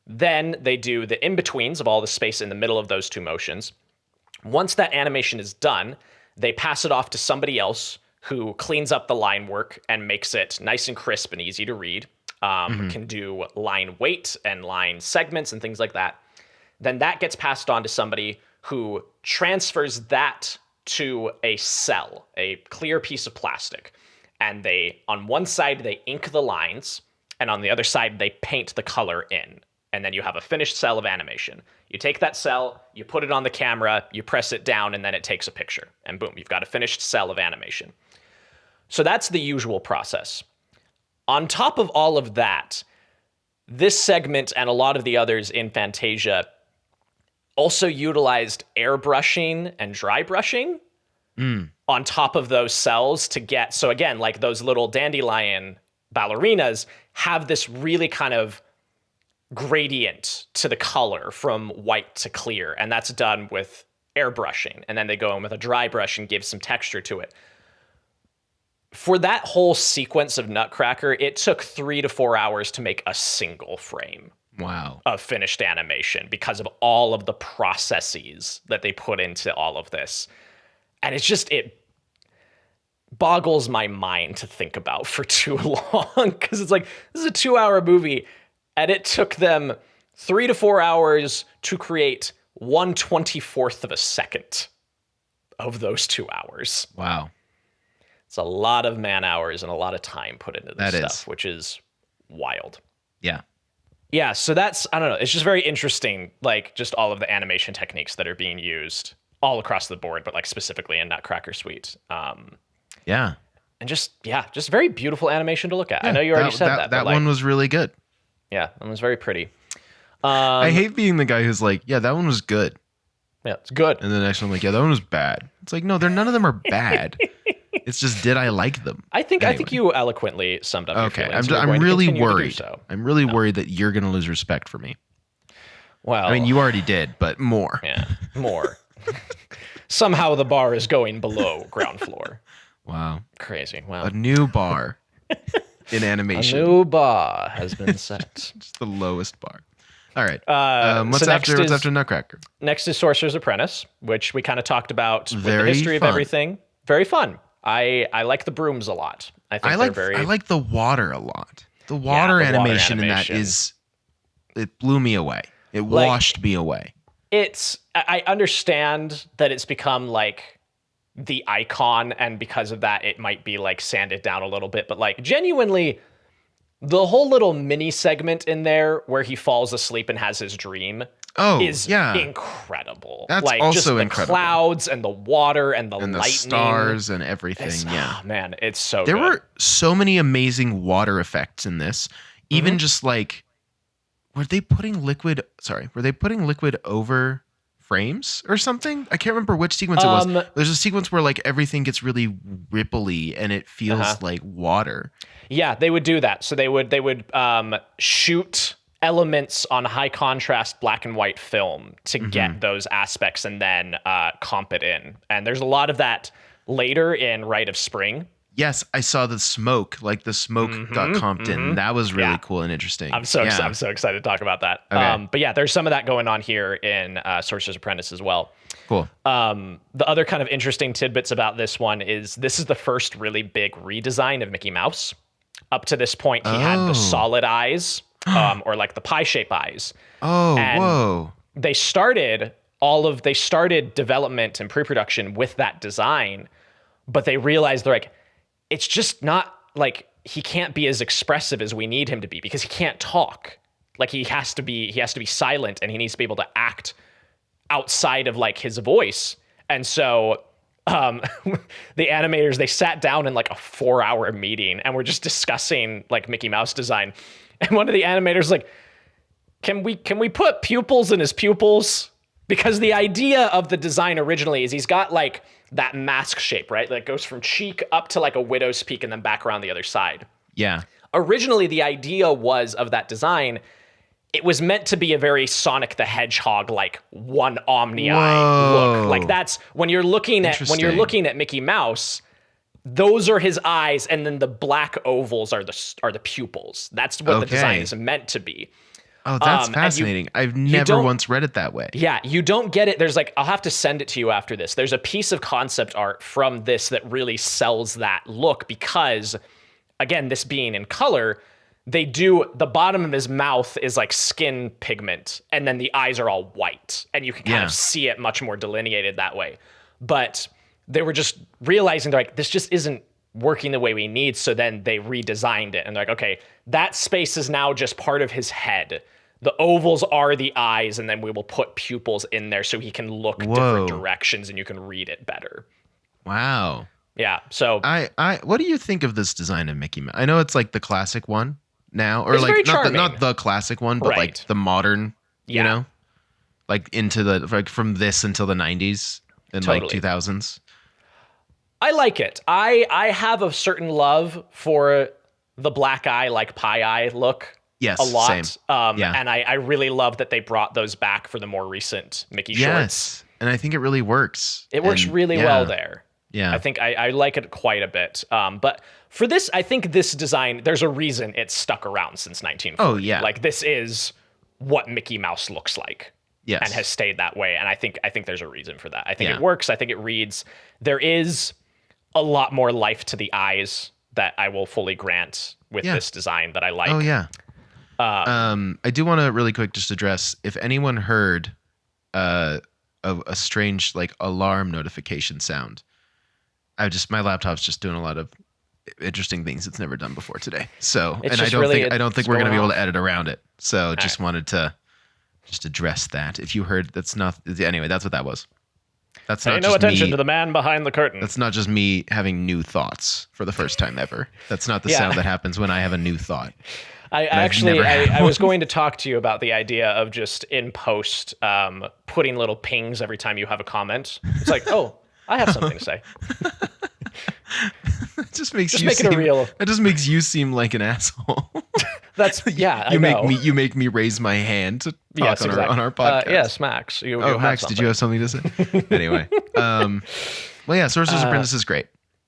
Then they do the in-betweens of all the space in the middle of those 2 motions. Once that animation is done, they pass it off to somebody else who cleans up the line work and makes it nice and crisp and easy to read. Can do line weight and line segments and things like that. Then that gets passed on to somebody who transfers that to a cell, a clear piece of plastic. And on one side, they ink the lines, and on the other side, they paint the color in. And then you have a finished cell of animation. You take that cell, you put it on the camera, you press it down, and then it takes a picture. And boom, you've got a finished cell of animation. So that's the usual process. On top of all of that, this segment and a lot of the others in Fantasia also utilized airbrushing and dry brushing on top of those cells to get, so again, like those little dandelion ballerinas have this really kind of gradient to the color from white to clear, and that's done with airbrushing. And then they go in with a dry brush and give some texture to it. For that whole sequence of Nutcracker, it took 3 to 4 hours to make a single frame. Wow. of finished animation because of all of the processes that they put into all of this. And it boggles my mind to think about for too long, because it's like, this is a 2-hour movie and it took them 3 to 4 hours to create 1/24th of a second of those 2 hours. Wow. It's a lot of man hours and a lot of time put into this stuff, which is wild. Yeah. Yeah, so that's, I don't know, it's just very interesting, like, just all of the animation techniques that are being used all across the board, but like specifically in Nutcracker Suite. Yeah. And just very beautiful animation to look at. I know you already said that. That one was really good. Yeah, it was very pretty. I hate being the guy who's like, yeah, that one was good. Yeah, it's good. And the next one, I'm like, yeah, that one was bad. It's like, no, none of them are bad. It's just, did I like them? I think you eloquently summed up your feelings. I'm really worried. So. I'm really worried that you're going to lose respect for me. Well, I mean, you already did, but more. Yeah, more. Somehow the bar is going below ground floor. Wow. Crazy. Wow. A new bar in animation. A new bar has been set. Just the lowest bar. All right. What's after Nutcracker? Next is Sorcerer's Apprentice, which we kind of talked about with the Very history fun. of everything. Very fun. I like the brooms a lot. I like the water a lot. The water animation in that it blew me away. It washed me away. I understand that it's become like the icon, and because of that it might be like sanded down a little bit, but like genuinely the whole little mini segment in there where he falls asleep and has his dream is incredible. That's like also just the incredible. Clouds and the water and the lightning, stars and everything. Oh, man, it's so there good. were so many amazing water effects in this. Even just like, were they putting liquid over frames or something? I can't remember which sequence it was. There's a sequence where like everything gets really ripply and it feels like water. Yeah, they would do that. So they would shoot elements on high contrast black and white film to get those aspects and then comp it in. And there's a lot of that later in Rite of Spring. Yes, I saw the smoke. Like the smoke got comped in. That was really cool and interesting. I'm so excited to talk about that. Okay. But yeah, there's some of that going on here in Sorcerer's Apprentice as well. Cool. The other kind of interesting tidbits about this one is this is the first really big redesign of Mickey Mouse. Up to this point, he had the solid eyes, or like the pie shape eyes. Whoa. They started development and pre-production with that design, but they realized they're like, it's just not like he can't be as expressive as we need him to be because he can't talk. Like he has to be silent and he needs to be able to act outside of like his voice. And so the animators, they sat down in like a 4-hour meeting and we're just discussing like Mickey Mouse design. And one of the animators was like, can we put pupils in his pupils? Because the idea of the design originally is he's got like that mask shape, right? That goes from cheek up to like a widow's peak and then back around the other side. Yeah. Originally, the idea was of that design, it was meant to be a very Sonic the Hedgehog, like one omni eye look. Like that's when you're looking at Mickey Mouse, those are his eyes, and then the black ovals are the pupils. That's what the design is meant to be. Oh, that's fascinating. I've never once read it that way. Yeah, you don't get it. There's like, I'll have to send it to you after this. There's a piece of concept art from this that really sells that look because, again, this being in color, the bottom of his mouth is like skin pigment, and then the eyes are all white, and you can kind of see it much more delineated that way. But they were just realizing they're like, this just isn't working the way we need. So then they redesigned it, and they're like, okay, that space is now just part of his head. The ovals are the eyes, and then we will put pupils in there so he can look different directions and you can read it better. Wow. Yeah. So what do you think of this design of Mickey Mouse? I know it's like the classic one now, or it's like not the classic one, but like the modern, you know, like from this until the 90s and like 2000s. I like it. I have a certain love for the black eye, like pie eye look. Yes, a lot. Same. And I really love that they brought those back for the more recent Mickey shorts. Yes, and I think it really works. It works really well there. Yeah. I think I like it quite a bit. But for this, I think this design, there's a reason it's stuck around since 1940. Oh, yeah. Like this is what Mickey Mouse looks like. Yes. And has stayed that way. And I think there's a reason for that. I think Yeah. it works. I think it reads. There is a lot more life to the eyes that I will fully grant with this design that I like. Oh yeah. I do want to really quick just address if anyone heard a strange like alarm notification sound. My laptop's just doing a lot of interesting things it's never done before today. So, It's and just I don't think we're going to be able off. to edit around it. So, just wanted to just address that. If you heard, that's not anyway. That's what that was. That's not Pay just no attention me. to the man behind the curtain. That's not just me having new thoughts for the first time ever. That's not the sound that happens when I have a new thought. I was going to talk to you about the idea of just in post putting little pings every time you have a comment. It's like, oh, I have something to say. It just makes Just you make it a real. It just makes you seem like an asshole. That's I know. You make me raise my hand to talk on our podcast. Yes, Max. Max, did you have something to say? Anyway, well, yeah, Sorcerer's Apprentice is great.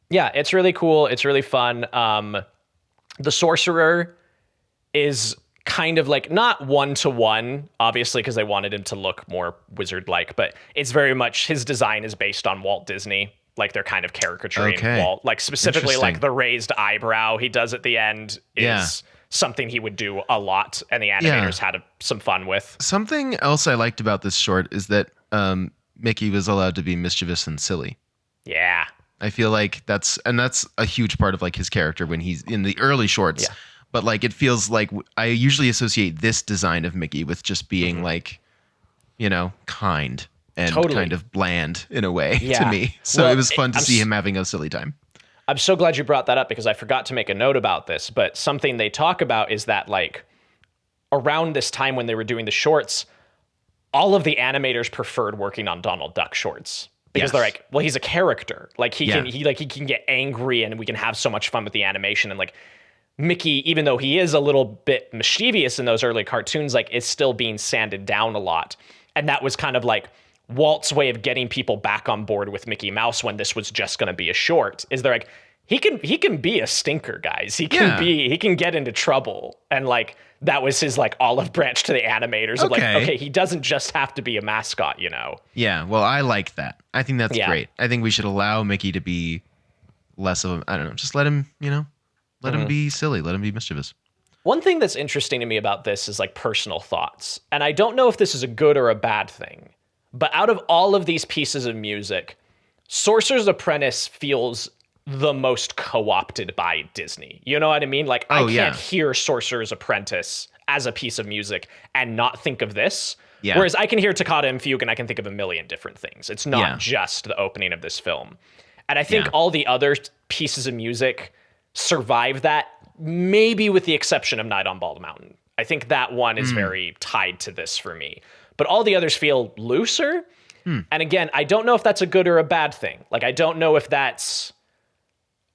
Yeah, it's really cool. It's really fun. The sorcerer is kind of like not one-to-one, obviously, because they wanted him to look more wizard-like, but it's very much his design is based on Walt Disney. Like they're kind of caricaturing Walt, like specifically like the raised eyebrow he does at the end is something he would do a lot, and the animators had some fun with. Something else I liked about this short is that Mickey was allowed to be mischievous and silly. Yeah. I feel like that's a huge part of like his character when he's in the early shorts. Yeah. But like it feels like I usually associate this design of Mickey with just being like, kind and kind of bland in a way to me. So it was fun to see him having a silly time. I'm so glad you brought that up because I forgot to make a note about this. But something they talk about is that like around this time when they were doing the shorts, all of the animators preferred working on Donald Duck shorts. Because they're like, well, he's a character. Like he can get angry and we can have so much fun with the animation. And like Mickey, even though he is a little bit mischievous in those early cartoons, like is still being sanded down a lot. And that was kind of like Walt's way of getting people back on board with Mickey Mouse when this was just going to be a short. Is they're like, he can be a stinker, guys. He can get into trouble. And like that was his like olive branch to the animators of like, okay, he doesn't just have to be a mascot, Yeah, well, I like that. I think that's great. I think we should allow Mickey to be less of I don't know, just let him, let him be silly, let him be mischievous. One thing that's interesting to me about this is like personal thoughts. And I don't know if this is a good or a bad thing, but out of all of these pieces of music, Sorcerer's Apprentice feels the most co-opted by Disney. You know what I mean? Like I can't hear Sorcerer's Apprentice as a piece of music and not think of this. Yeah. Whereas I can hear Toccata and Fugue and I can think of a million different things. It's not just the opening of this film. And I think all the other pieces of music survive that, maybe with the exception of Night on Bald Mountain. I think that one is very tied to this for me. But all the others feel looser. And again, I don't know if that's a good or a bad thing. Like, I don't know if that's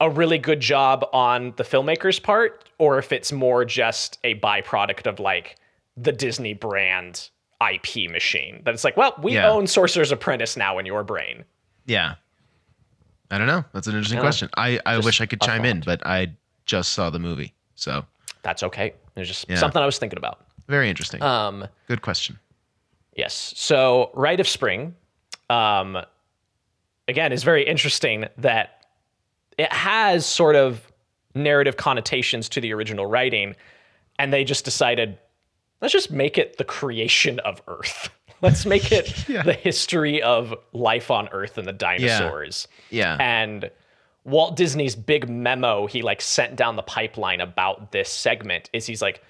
a really good job on the filmmaker's part, or if it's more just a byproduct of like the Disney brand IP machine. That it's like, well, we own Sorcerer's Apprentice now in your brain. Yeah. I don't know. That's an interesting question. I wish I could chime in, but I just saw the movie. So that's okay. There's just something I was thinking about. Very interesting. Good question. Yes. So Rite of Spring, again, is very interesting that it has sort of narrative connotations to the original writing, and they just decided, let's just make it the creation of Earth. Let's make it the history of life on Earth and the dinosaurs. Yeah. And Walt Disney's big memo he like sent down the pipeline about this segment is he's like,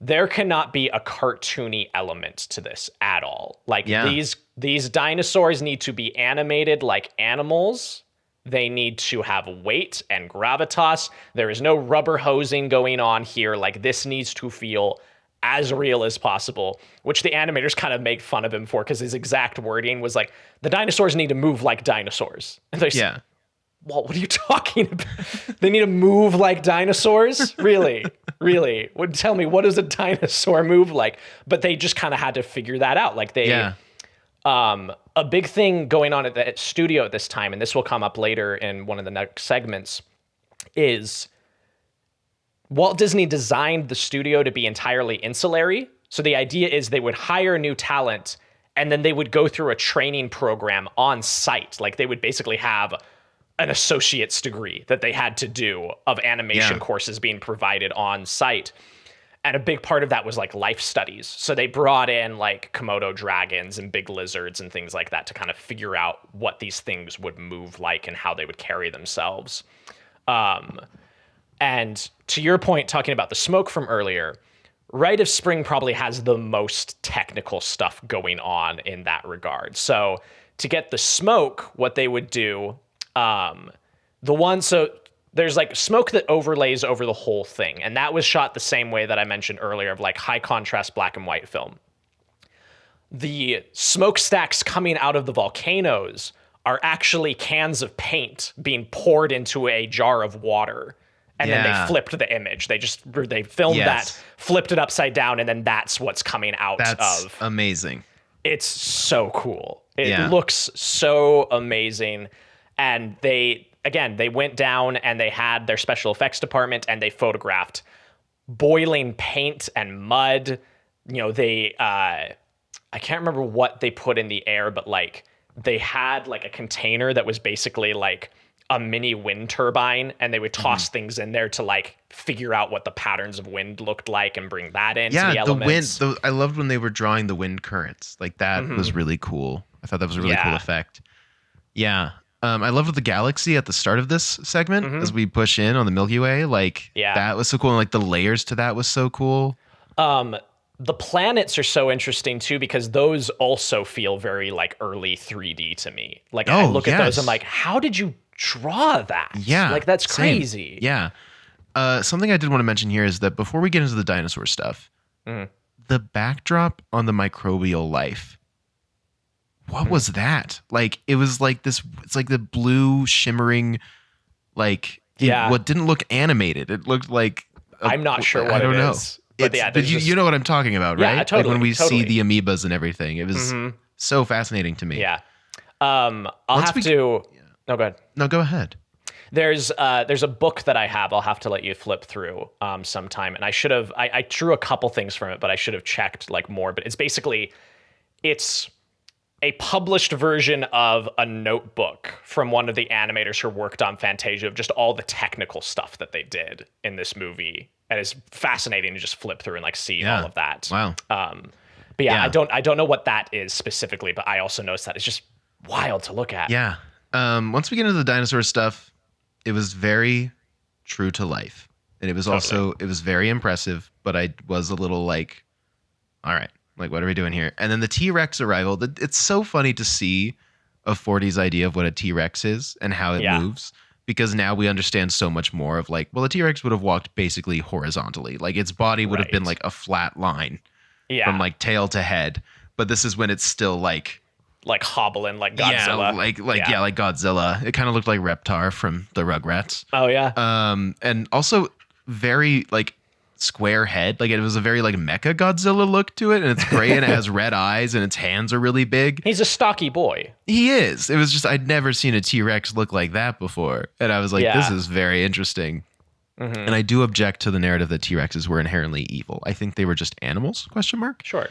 there cannot be a cartoony element to this at all. Like these dinosaurs need to be animated like animals. They need to have weight and gravitas. There is no rubber hosing going on here. Like this needs to feel as real as possible, which the animators kind of make fun of him for because his exact wording was like, the dinosaurs need to move like dinosaurs. And they're like, well, what are you talking about? They need to move like dinosaurs? Really? Really? Tell me, what does a dinosaur move like? But they just kind of had to figure that out. Like they, a big thing going on at the studio at this time, and this will come up later in one of the next segments, is Walt Disney designed the studio to be entirely insulary. So the idea is they would hire new talent and then they would go through a training program on site. Like they would basically have an associate's degree that they had to do of animation courses being provided on site. And a big part of that was like life studies. So they brought in like Komodo dragons and big lizards and things like that to kind of figure out what these things would move like and how they would carry themselves. And to your point, talking about the smoke from earlier, Rite of Spring probably has the most technical stuff going on in that regard. So to get the smoke, what they would do, so there's like smoke that overlays over the whole thing. And that was shot the same way that I mentioned earlier of like high contrast black and white film. The smokestacks coming out of the volcanoes are actually cans of paint being poured into a jar of water. And then they flipped the image. They filmed that, flipped it upside down, and then that's what's coming out of. That's amazing. It's so cool. It looks so amazing. And they went down and they had their special effects department and they photographed boiling paint and mud. You know, I can't remember what they put in the air, but like they had like a container that was basically like a mini wind turbine, and they would toss things in there to like figure out what the patterns of wind looked like and bring that into the elements. The wind. I loved when they were drawing the wind currents. Like that was really cool. I thought that was a really cool effect. Yeah. I loved the galaxy at the start of this segment as we push in on the Milky Way. Like that was so cool. And like the layers to that was so cool. The planets are so interesting too, because those also feel very like early 3D to me. Like I look at those, I'm like, how did you draw that? Yeah. Like that's crazy. Yeah. Something I did want to mention here is that before we get into the dinosaur stuff, the backdrop on the microbial life, what was that? Like, it was like this, it's like the blue shimmering, like, what didn't look animated. It looked like, I'm not sure what I don't it know. is. But you know what I'm talking about, right? Yeah, totally. Like when we see the amoebas and everything. It was so fascinating to me. Yeah. No, go ahead. No, go ahead. There's a book that I have. I'll have to let you flip through sometime. And I drew a couple things from it, but I should have checked like more. But it's a published version of a notebook from one of the animators who worked on Fantasia of just all the technical stuff that they did in this movie. And it's fascinating to just flip through and like see all of that. Wow. But I don't know what that is specifically, but I also noticed that it's just wild to look at. Yeah. Once we get into the dinosaur stuff, it was very true to life. And it was also, it was very impressive, but I was a little like, all right, like, what are we doing here? And then the T-Rex arrival, it's so funny to see a 40s idea of what a T-Rex is and how it moves, because now we understand so much more of like, well, a T-Rex would have walked basically horizontally. Like its body would have been like a flat line from like tail to head. But this is when it's still like hobbling like Godzilla. Like Godzilla. It kind of looked like Reptar from the Rugrats. Oh yeah. And also very like square head. Like it was a very like Mecha Godzilla look to it, and it's gray and it has red eyes and its hands are really big. He's a stocky boy. He is. It was just I'd never seen a T-Rex look like that before, and I was like, this is very interesting. And I do object to the narrative that T-Rexes were inherently evil. I think they were just animals? ? Sure.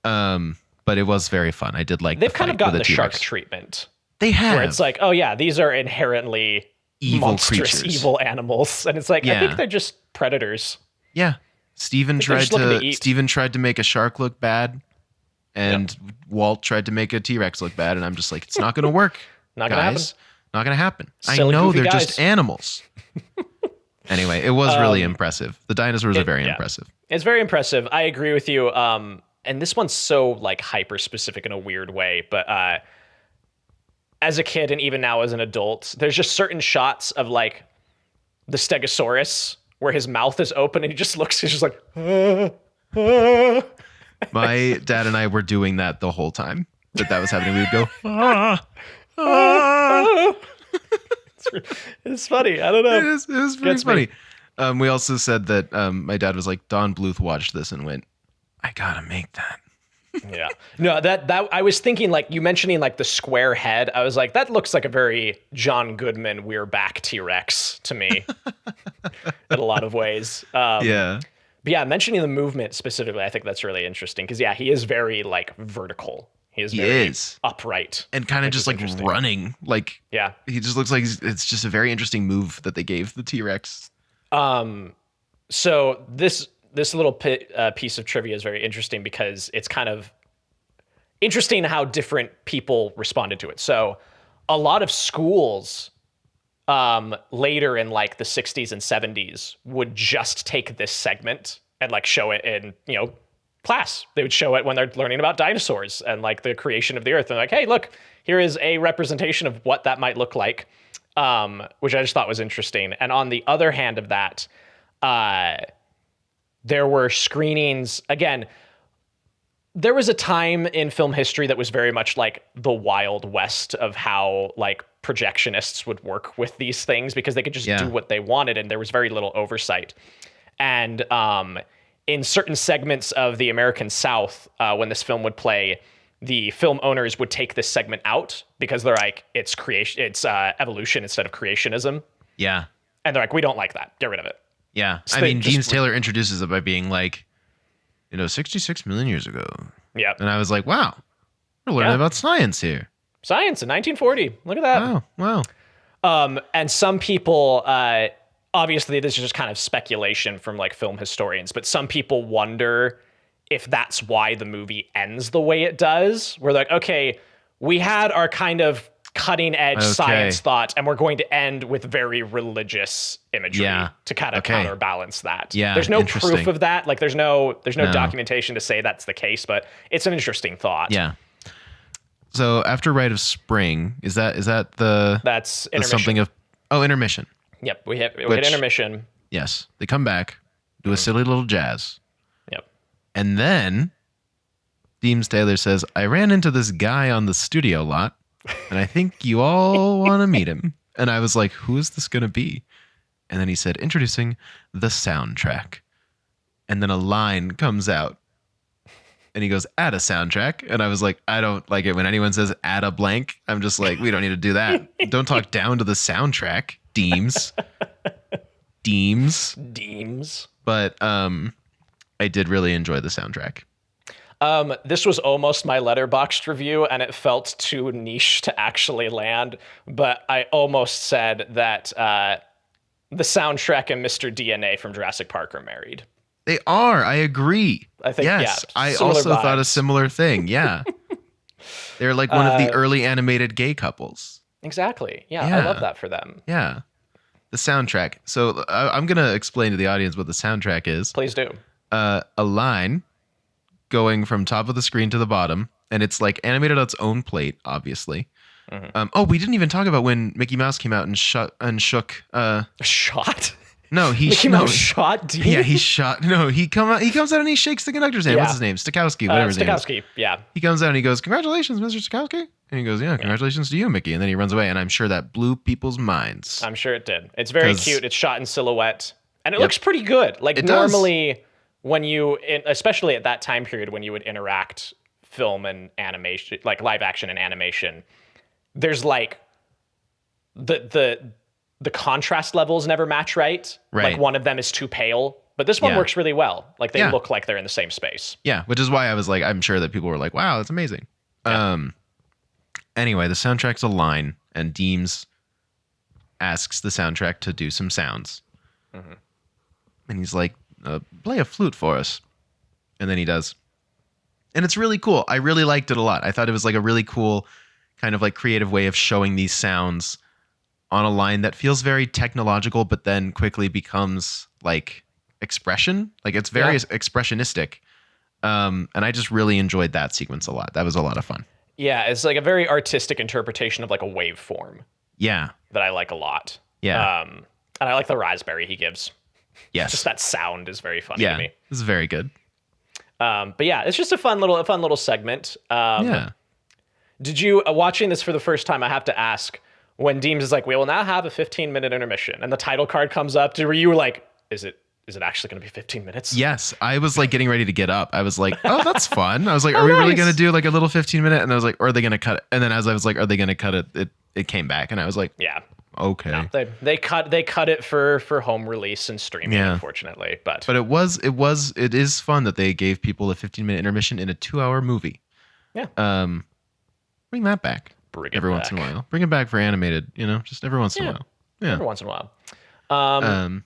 But it was very fun. I did like they've kind of gotten the shark T-Rex treatment. They have. Where it's like, oh yeah, these are inherently evil monstrous, creatures. Evil animals. And it's like, I think they're just predators. Yeah. Steven tried to make a shark look bad, and Walt tried to make a T-Rex look bad, and I'm just like, it's not going to work. Not going to happen. Not going to happen. Silly, I know they're guys. just animals. Anyway, it was really impressive. The dinosaurs are very impressive. It's very impressive. I agree with you. And this one's so like hyper specific in a weird way, but as a kid and even now as an adult, there's just certain shots of like the Stegosaurus where his mouth is open and he just looks, he's just like, My dad and I were doing that the whole time that was happening. We would go, It's funny. I don't know. It was pretty funny. We also said that my dad was like, Don Bluth watched this and went, I gotta make that. Yeah. No, that I was thinking like you mentioning like the square head. I was like, that looks like a very John Goodman We're Back T-Rex to me in a lot of ways. But But yeah, mentioning the movement specifically, I think that's really interesting because yeah, he is very like vertical. He is upright and kind of just like running. Like yeah, he just looks like it's just a very interesting move that they gave the T-Rex. So this little piece of trivia is very interesting because it's kind of interesting how different people responded to it. So a lot of schools later in like the 60s and 70s would just take this segment and like show it in, class. They would show it when they're learning about dinosaurs and like the creation of the earth. And like, hey, look, here is a representation of what that might look like, which I just thought was interesting. And on the other hand of that, there were screenings. Again, there was a time in film history that was very much like the Wild West of how like projectionists would work with these things because they could just do what they wanted and there was very little oversight. And in certain segments of the American South, when this film would play, the film owners would take this segment out because they're like, it's creation, it's evolution instead of creationism. Yeah. And they're like, we don't like that. Get rid of it. Yeah. So I mean, James Taylor introduces it by being like, 66 million years ago. Yeah. And I was like, wow, we're learning about science here. Science in 1940. Look at that. Wow. And some people, obviously this is just kind of speculation from like film historians, but some people wonder if that's why the movie ends the way it does. We're like, okay, we had our kind of cutting edge science thought and we're going to end with very religious imagery to kind of counterbalance that. Yeah, there's no proof of that. Like there's no documentation to say that's the case, but it's an interesting thought. Yeah. So after Rite of Spring, is that that's intermission. Something of intermission. Yep, we hit intermission. Yes, they come back, do a silly little jazz. Yep. And then James Taylor says, I ran into this guy on the studio lot, and I think you all want to meet him. And I was like, who is this going to be? And then he said, introducing the soundtrack. And then a line comes out. And he goes, add a soundtrack. And I was like, I don't like it when anyone says add a blank. I'm just like, we don't need to do that. Don't talk down to the soundtrack, Deems. But I did really enjoy the soundtrack. This was almost my Letterboxd review, and it felt too niche to actually land. But I almost said that the soundtrack and Mr. DNA from Jurassic Park are married. They are. I agree. I think, yes. I also thought a similar thing. Yeah. They're like one of the early animated gay couples. Exactly. Yeah. I love that for them. Yeah. The soundtrack. So I'm going to explain to the audience what the soundtrack is. Please do. A line going from top of the screen to the bottom, and it's like animated on its own plate, obviously. Mm-hmm. We didn't even talk about when Mickey Mouse came out and shook. Shot? No, Mickey Mouse shot Dean? Yeah, he shot. No, he comes out and he shakes the conductor's hand. What's his name? Stokowski, whatever his name is. Stokowski, yeah. He comes out and he goes, congratulations, Mr. Stokowski. And he goes, yeah, congratulations to you, Mickey. And then he runs away, and I'm sure that blew people's minds. I'm sure it did. It's very cute. It's shot in silhouette, and it looks pretty good. Like normally when you, especially at that time period when you would interact film and animation, like live action and animation, there's like the contrast levels never match right. Like one of them is too pale, but this one works really well. Like they look like they're in the same space. Yeah, which is why I was like, I'm sure that people were like, wow, that's amazing. Yeah. Anyway, the soundtrack's a line, and Deems asks the soundtrack to do some sounds. Mm-hmm. And he's like, play a flute for us. And then he does. And it's really cool. I really liked it a lot. I thought it was like a really cool kind of like creative way of showing these sounds on a line that feels very technological, but then quickly becomes like expression. Like it's very expressionistic. And I just really enjoyed that sequence a lot. That was a lot of fun. Yeah, it's like a very artistic interpretation of like a waveform. Yeah. That I like a lot. Yeah. And I like the raspberry he gives. Yes. Just that sound is very funny to me. It's very good. But yeah, it's just a fun little segment. Did you, watching this for the first time, I have to ask, when Deems is like, we will now have a 15-minute intermission, and the title card comes up, were you like, is it actually going to be 15 minutes? Yes. I was like getting ready to get up. I was like, oh, that's fun. I was like, are we really going to do like a little 15-minute? And I was like, or are they going to cut it? And then as I was like, are they going to cut it? It came back, and I was like, yeah. okay. No, they cut it for home release and streaming, unfortunately. But it is fun that they gave people a 15-minute intermission in a 2-hour movie. Yeah. Bring that back. Every once in a while. Bring it back for animated, just every once in a while. Yeah. Every once in a while.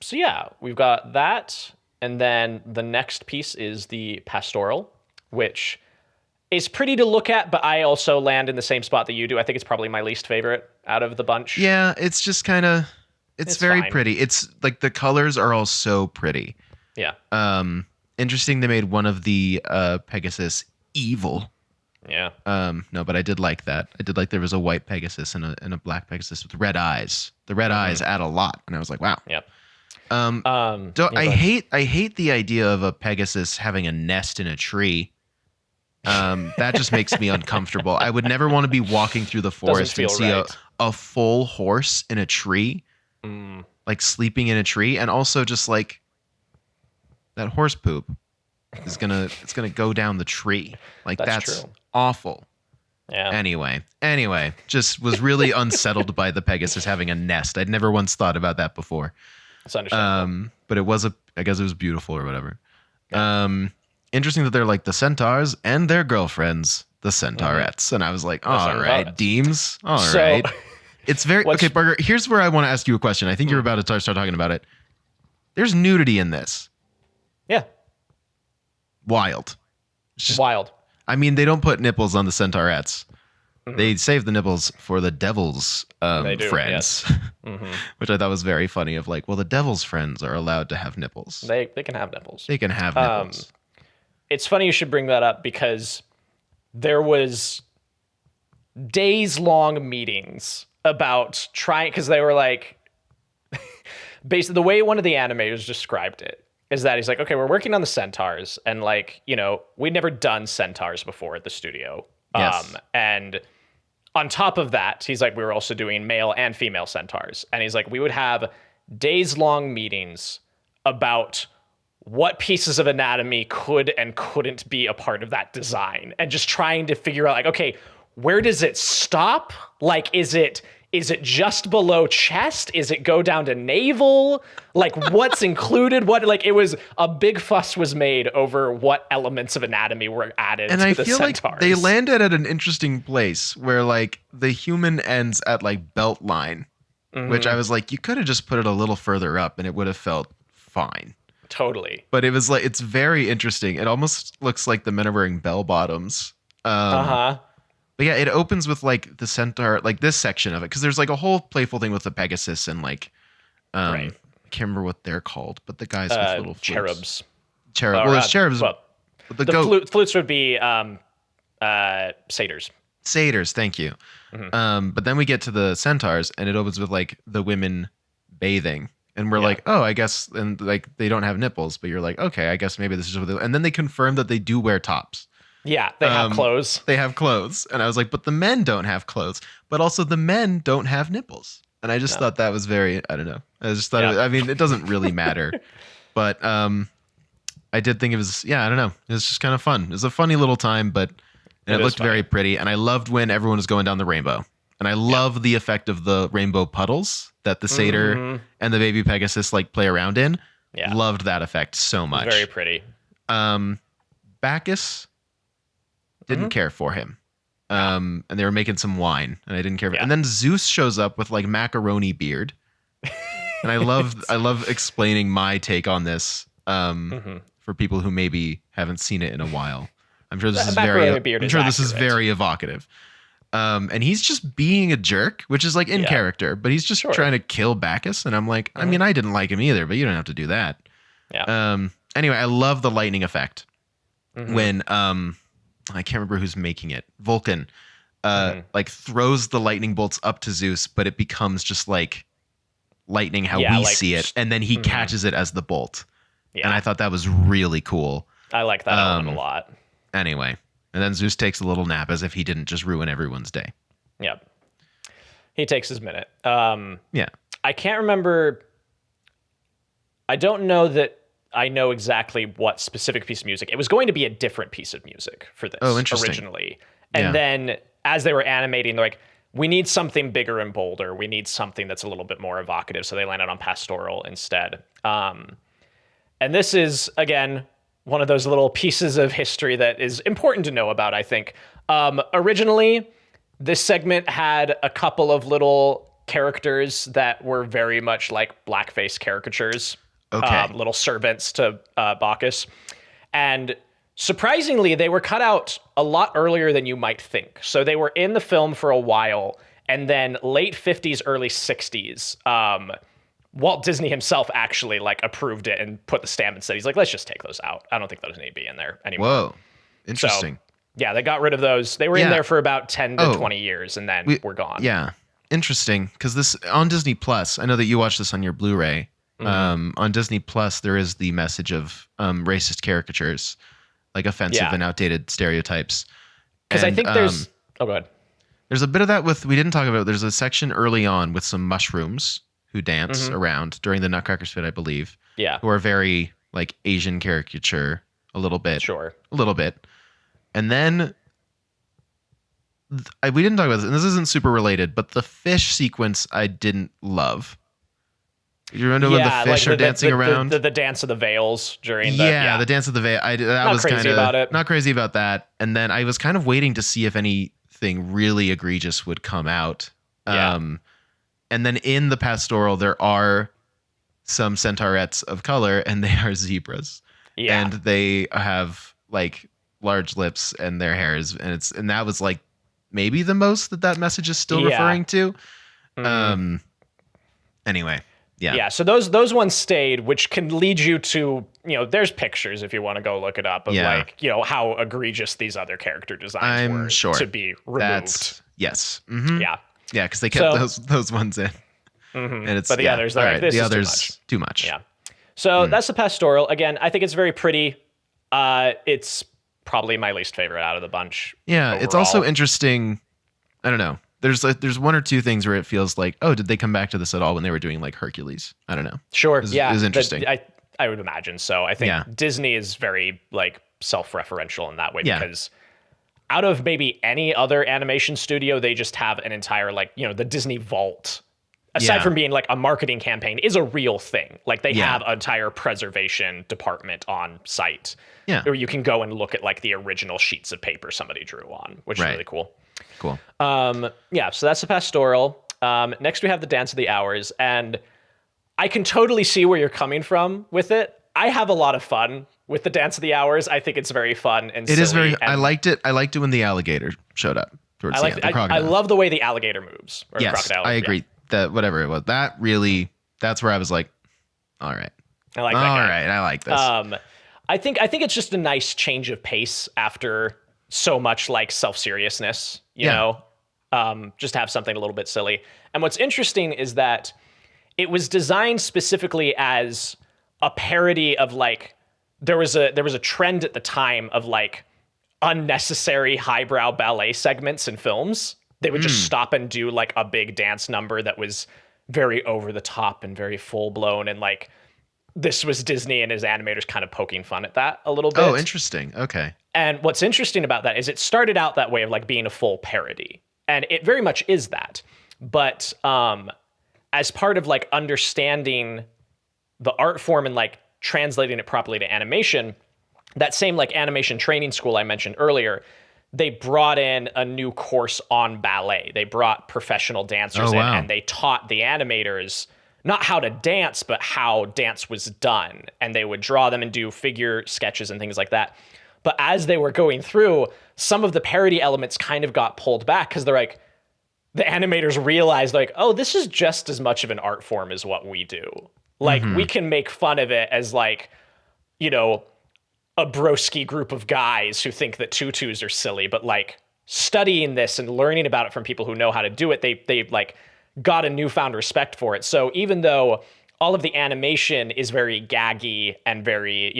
So yeah, we've got that. And then the next piece is the pastoral, which is pretty to look at, but I also land in the same spot that you do. I think it's probably my least favorite out of the bunch. Yeah, it's just kind of, it's very fine. Pretty. It's like the colors are all so pretty. Yeah. Interesting they made one of the Pegasus evil. Yeah. No, but I did like that. I did like there was a white Pegasus and a black Pegasus with red eyes. The red eyes add a lot, and I was like, wow. Yep. I hate the idea of a Pegasus having a nest in a tree. That just makes me uncomfortable. I would never want to be walking through the forest and see a full horse in a tree, like sleeping in a tree, and also just like that horse poop is gonna go down the tree. Like that's awful. Yeah. Anyway, just was really unsettled by the Pegasus having a nest. I'd never once thought about that before. It's understandable. But I guess it was beautiful or whatever. Yeah. Interesting that they're like the centaurs and their girlfriends, the centaurettes. And I was like, all right, Deems. All right. It's very, okay, Parker, here's where I want to ask you a question. I think you're about to start talking about it. There's nudity in this. Yeah. Wild. It's just wild. I mean, they don't put nipples on the centaurettes. They save the nipples for the devil's friends, yes. Which I thought was very funny. Of like, well, the devil's friends are allowed to have nipples. They can have nipples. They can have nipples. It's funny you should bring that up because there was days-long meetings about trying, because they were like, basically the way one of the animators described it is that he's like, okay, we're working on the centaurs, and like, we'd never done centaurs before at the studio. Yes. And on top of that, he's like, we were also doing male and female centaurs. And he's like, we would have days-long meetings about what pieces of anatomy could and couldn't be a part of that design, and just trying to figure out like, okay, where does it stop? Like, is it just below chest? Is it go down to navel? Like, what's included? It was a big fuss was made over what elements of anatomy were added to the centaurs. And I feel like they landed at an interesting place where like the human ends at like belt line, which I was like, you could have just put it a little further up and it would have felt fine. Totally. But it was like, it's very interesting. It almost looks like the men are wearing bell bottoms. But yeah, it opens with like the centaur, like this section of it, because there's like a whole playful thing with the Pegasus and like, I can't remember what they're called, but the guys with little flutes. Cherubs. Well, there's cherubs. Well, flutes would be satyrs. Satyrs, thank you. But then we get to the centaurs, and it opens with like the women bathing. And we're like, oh, I guess, and like they don't have nipples, but you're like, okay, I guess maybe this is what they, and then they confirm that they do wear tops. Yeah, they have clothes. They have clothes. And I was like, but the men don't have clothes. But also the men don't have nipples. And I just thought that was very, I don't know. I just thought, I mean, it doesn't really matter. But I did think it was, I don't know. It was just kind of fun. It was a funny little time, but it looked very pretty. And I loved when everyone was going down the rainbow. And I love the effect of the rainbow puddles that the satyr and the baby Pegasus like play around in. Yeah. Loved that effect so much. Very pretty. Bacchus, didn't care for him. And they were making some wine and I didn't care for it. And then Zeus shows up with like macaroni beard. And I love explaining my take on this for people who maybe haven't seen it in a while. I'm sure this is very evocative. And he's just being a jerk, which is like in character, but he's just trying to kill Bacchus. And I'm like, I mean, I didn't like him either, but you don't have to do that. Yeah. Anyway, I love the lightning effect when, I can't remember who's making it. Vulcan, like throws the lightning bolts up to Zeus, but it becomes just like lightning how we see it. And then he catches it as the bolt. Yeah. And I thought that was really cool. I like that element a lot. Anyway. And then Zeus takes a little nap as if he didn't just ruin everyone's day. Yep. He takes his minute. Yeah. I can't remember. I don't know that I know exactly what specific piece of music. It was going to be a different piece of music for this originally. And then as they were animating, they're like, we need something bigger and bolder. We need something that's a little bit more evocative. So they landed on pastoral instead. And this is, again, one of those little pieces of history that is important to know about, I think. Originally, this segment had a couple of little characters that were very much like blackface caricatures. Okay. Little servants to Bacchus. And surprisingly, they were cut out a lot earlier than you might think. So they were in the film for a while, and then late 50s, early 60s, Walt Disney himself actually like approved it and put the stamp and said, he's like, let's just take those out. I don't think those need to be in there anymore. Whoa. Interesting. So, yeah, they got rid of those. They were in there for about 10 to 20 years, and then we're gone. Yeah. Interesting. Because this on Disney Plus, I know that you watched this on your Blu-ray. On Disney Plus, there is the message of racist caricatures, like offensive and outdated stereotypes. Because I think there's... oh, go ahead. There's a bit of that we didn't talk about. There's a section early on with some mushrooms who dance around during the Nutcracker's Fit, I believe. Yeah. Who are very like Asian caricature a little bit. Sure. A little bit. And then we didn't talk about this, and this isn't super related, but the fish sequence I didn't love. You remember when the fish are dancing around? The dance of the veils during the... Yeah, the dance of the veil. That was kind of... Not crazy about that. And then I was kind of waiting to see if anything really egregious would come out. Yeah. And then in the pastoral, there are some centaurettes of color, and they are zebras. Yeah. And they have like large lips, and their hair is... And that was like maybe the most that message is still referring to. Anyway... Yeah. So those ones stayed, which can lead you to, there's pictures if you want to go look it up of how egregious these other character designs were to be removed. Yes. Mm-hmm. Yeah. Yeah, because they kept those ones in. Mm-hmm. And the others, they're like, this is too much. Yeah. So that's the pastoral. Again, I think it's very pretty. It's probably my least favorite out of the bunch. Yeah, overall. It's also interesting. I don't know. There's one or two things where it feels like, oh, did they come back to this at all when they were doing like Hercules? I don't know. Sure. It was interesting. I would imagine so. I think Disney is very like self-referential in that way because out of maybe any other animation studio, they just have an entire like, the Disney Vault, aside from being like a marketing campaign, is a real thing. Like they have an entire preservation department on site. Yeah. Or you can go and look at like the original sheets of paper somebody drew on, which is really cool. Cool. So that's the pastoral. Next we have the Dance of the Hours, and I can totally see where you're coming from with it. I have a lot of fun with the Dance of the Hours. I think it's very fun and silly. It is very. I liked it. I liked it when the alligator showed up towards the end. The crocodile. I love the way the alligator moves. Or yes, the crocodile. I agree. That whatever it was, that's where I was like, all right. I like that guy. All right, I like this. I think it's just a nice change of pace after so much like self-seriousness, you know, just have something a little bit silly. And what's interesting is that it was designed specifically as a parody of like, there was a trend at the time of like unnecessary highbrow ballet segments in films. They would just stop and do like a big dance number that was very over the top and very full blown. And like, this was Disney and his animators kind of poking fun at that a little bit. Oh, interesting. Okay. And what's interesting about that is it started out that way of like being a full parody. And it very much is that. But as part of like understanding the art form and like translating it properly to animation, that same like animation training school I mentioned earlier, they brought in a new course on ballet. They brought professional dancers in and they taught the animators not how to dance, but how dance was done. And they would draw them and do figure sketches and things like that. But as they were going through, some of the parody elements kind of got pulled back because they're like, the animators realized like, oh, this is just as much of an art form as what we do. Like we can make fun of it as like, a broski group of guys who think that tutus are silly, but like studying this and learning about it from people who know how to do it, they like got a newfound respect for it. So even though all of the animation is very gaggy and very,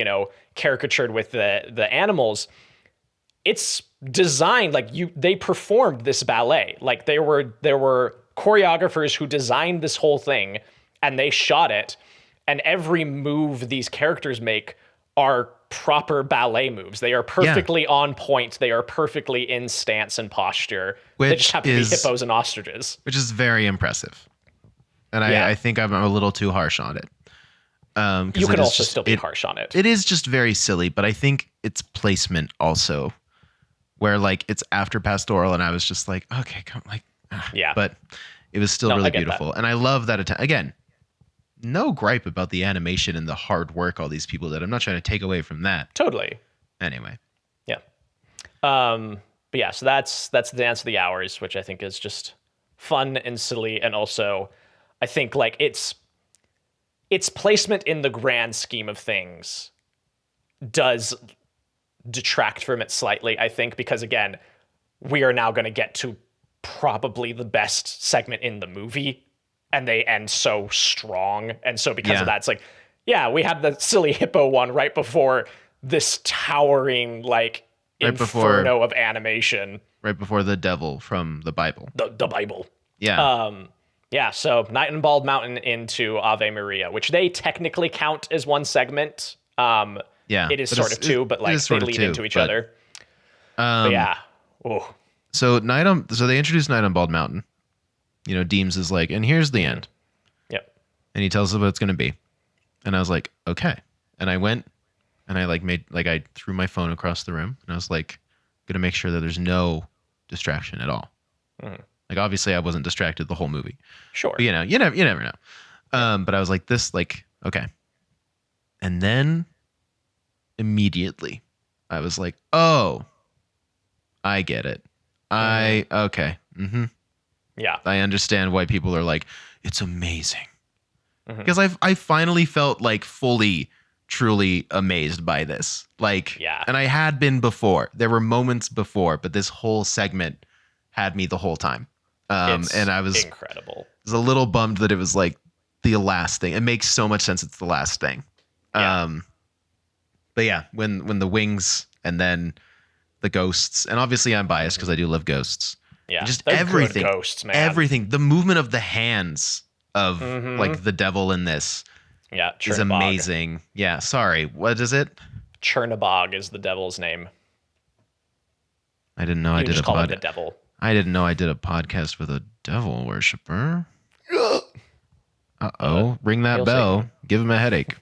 caricatured with the animals, it's designed like they performed this ballet. Like there were choreographers who designed this whole thing and they shot it, and every move these characters make are proper ballet moves. They are perfectly on point. They are perfectly in stance and posture. They just have to be hippos and ostriches. Which is very impressive. And I think I'm a little too harsh on it. You could also still be harsh on it. It is just very silly, but I think it's placement also, where like it's after pastoral, and I was just like, okay, come, like, but it was still really beautiful, and I love that. Again, no gripe about the animation and the hard work all these people did. I'm not trying to take away from that. Totally. Anyway. Yeah. But yeah, so that's the Dance of the Hours, which I think is just fun and silly, and also I think like its placement in the grand scheme of things does detract from it slightly, I think, because again, we are now going to get to probably the best segment in the movie, and they end so strong. And so because of that, it's like, we had the silly hippo one right before this towering like inferno of animation. Right before the devil from the Bible. The Bible. Yeah. So Night on Bald Mountain into Ave Maria, which they technically count as one segment. It is sort of two, but like they lead into each other. But yeah. Oh. So they introduced Night on Bald Mountain. You know, Deems is like, and here's the end. Yep. And he tells us what it's going to be. And I was like, okay. And I went and I I threw my phone across the room, and I was like, going to make sure that there's no distraction at all. Mm. Like, obviously I wasn't distracted the whole movie. Sure. But, you never know. But I was like, okay. And then immediately I was like, oh, I get it. Okay. Mm-hmm. Yeah. I understand why people are like, it's amazing. Because I finally felt like fully, truly amazed by this. Like, and I had been before. There were moments before, but this whole segment had me the whole time. And I was incredible. I was a little bummed that it was like the last thing. It makes so much sense. It's the last thing. But yeah, when the wings and then the ghosts, and obviously I'm biased because I do love ghosts. Yeah, just they're everything, good ghosts, man. Everything. The movement of the hands of like the devil in this, is amazing. Yeah, sorry, what is it? Chernabog is the devil's name. I didn't know I did a call him the devil. I didn't know I did a podcast with a devil worshiper. Uh-oh, ring that bell. Give him a headache.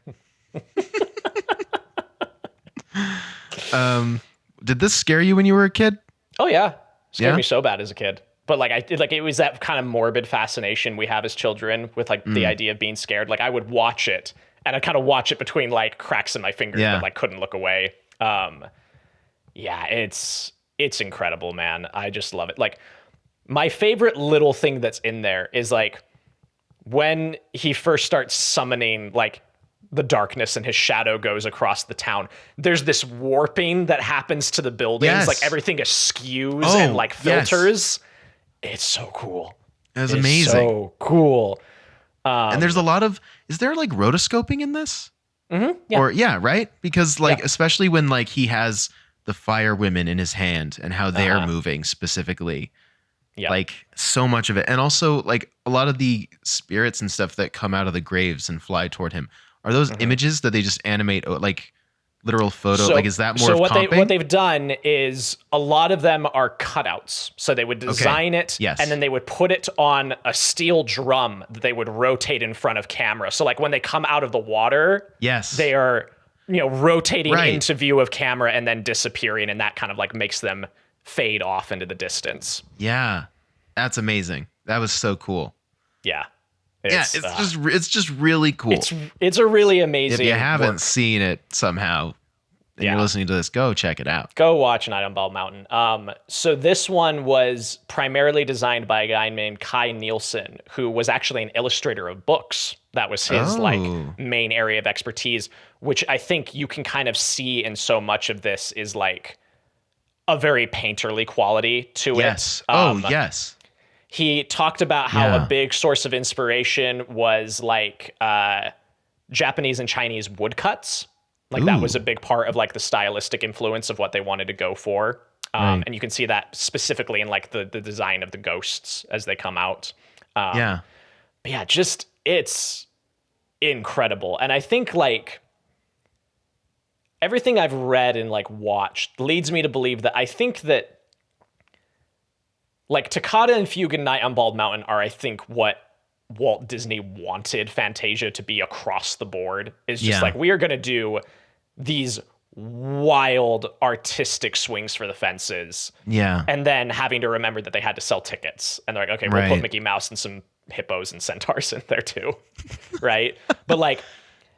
Did this scare you when you were a kid? Oh yeah. Scared me so bad as a kid. But like it was that kind of morbid fascination we have as children with like the idea of being scared. Like I would watch it, and I'd kind of watch it between like cracks in my fingers, but like couldn't look away. It's incredible, man. I just love it. Like my favorite little thing that's in there is like when he first starts summoning like the darkness and his shadow goes across the town. There's this warping that happens to the buildings. Yes. Like everything askews and like filters. Yes. It's so cool. It's amazing. So cool. And there's a lot of, is there like rotoscoping in this? Mm-hmm. Yeah. Or right? Because like, especially when like he has the fire women in his hand and how they're moving specifically. Yeah. Like so much of it. And also like a lot of the spirits and stuff that come out of the graves and fly toward him. Are those images that they just animate, like literal photo? So, like, is that more? So what they've done is a lot of them are cutouts. So they would design it, and then they would put it on a steel drum that they would rotate in front of camera. So like when they come out of the water, they are rotating into view of camera and then disappearing, and that kind of like makes them fade off into the distance. Yeah, that's amazing. That was so cool. Yeah. It's just really cool. It's a really amazing. If you haven't seen it somehow, and you're listening to this, go check it out. Go watch Night on Bald Mountain. So this one was primarily designed by a guy named Kai Nielsen, who was actually an illustrator of books. That was his like main area of expertise, which I think you can kind of see in so much of this is like a very painterly quality to it. Yes. Yes. He talked about how a big source of inspiration was like Japanese and Chinese woodcuts. Like that was a big part of like the stylistic influence of what they wanted to go for. And you can see that specifically in like the design of the ghosts as they come out. But yeah, just it's incredible. And I think like everything I've read and like watched leads me to believe that I think that like Toccata and Fugue and Night on Bald Mountain are, I think, what Walt Disney wanted Fantasia to be across the board. Is just like, we are going to do these wild artistic swings for the fences. Yeah. And then having to remember that they had to sell tickets. And they're like, okay, we'll put Mickey Mouse and some hippos and centaurs in there too. Right. But like,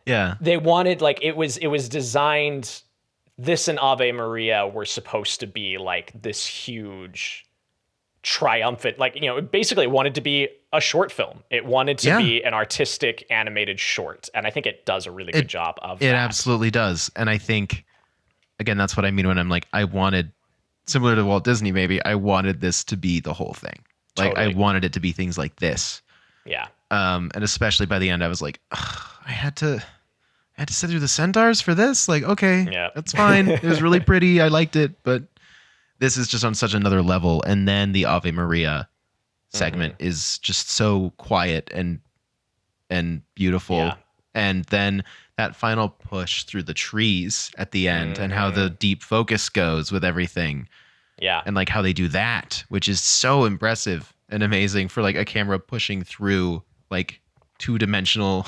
they wanted, like, it was designed, this and Ave Maria were supposed to be like this huge triumphant, like, you know, it basically wanted to be a short film. It wanted to be an artistic animated short. And I think it does a really good job of that. It absolutely does. And I think, again, that's what I mean when I'm like, I wanted, similar to Walt Disney, maybe, I wanted this to be the whole thing. Like, I wanted it to be things like this. Yeah. And especially by the end, I was like, I had to sit through the centaurs for this. Like, okay, that's fine. It was really pretty. I liked it, but this is just on such another level. And then the Ave Maria segment is just so quiet and beautiful. Yeah. And then that final push through the trees at the end and how the deep focus goes with everything. Yeah. And like how they do that, which is so impressive and amazing for like a camera pushing through like 2-dimensional.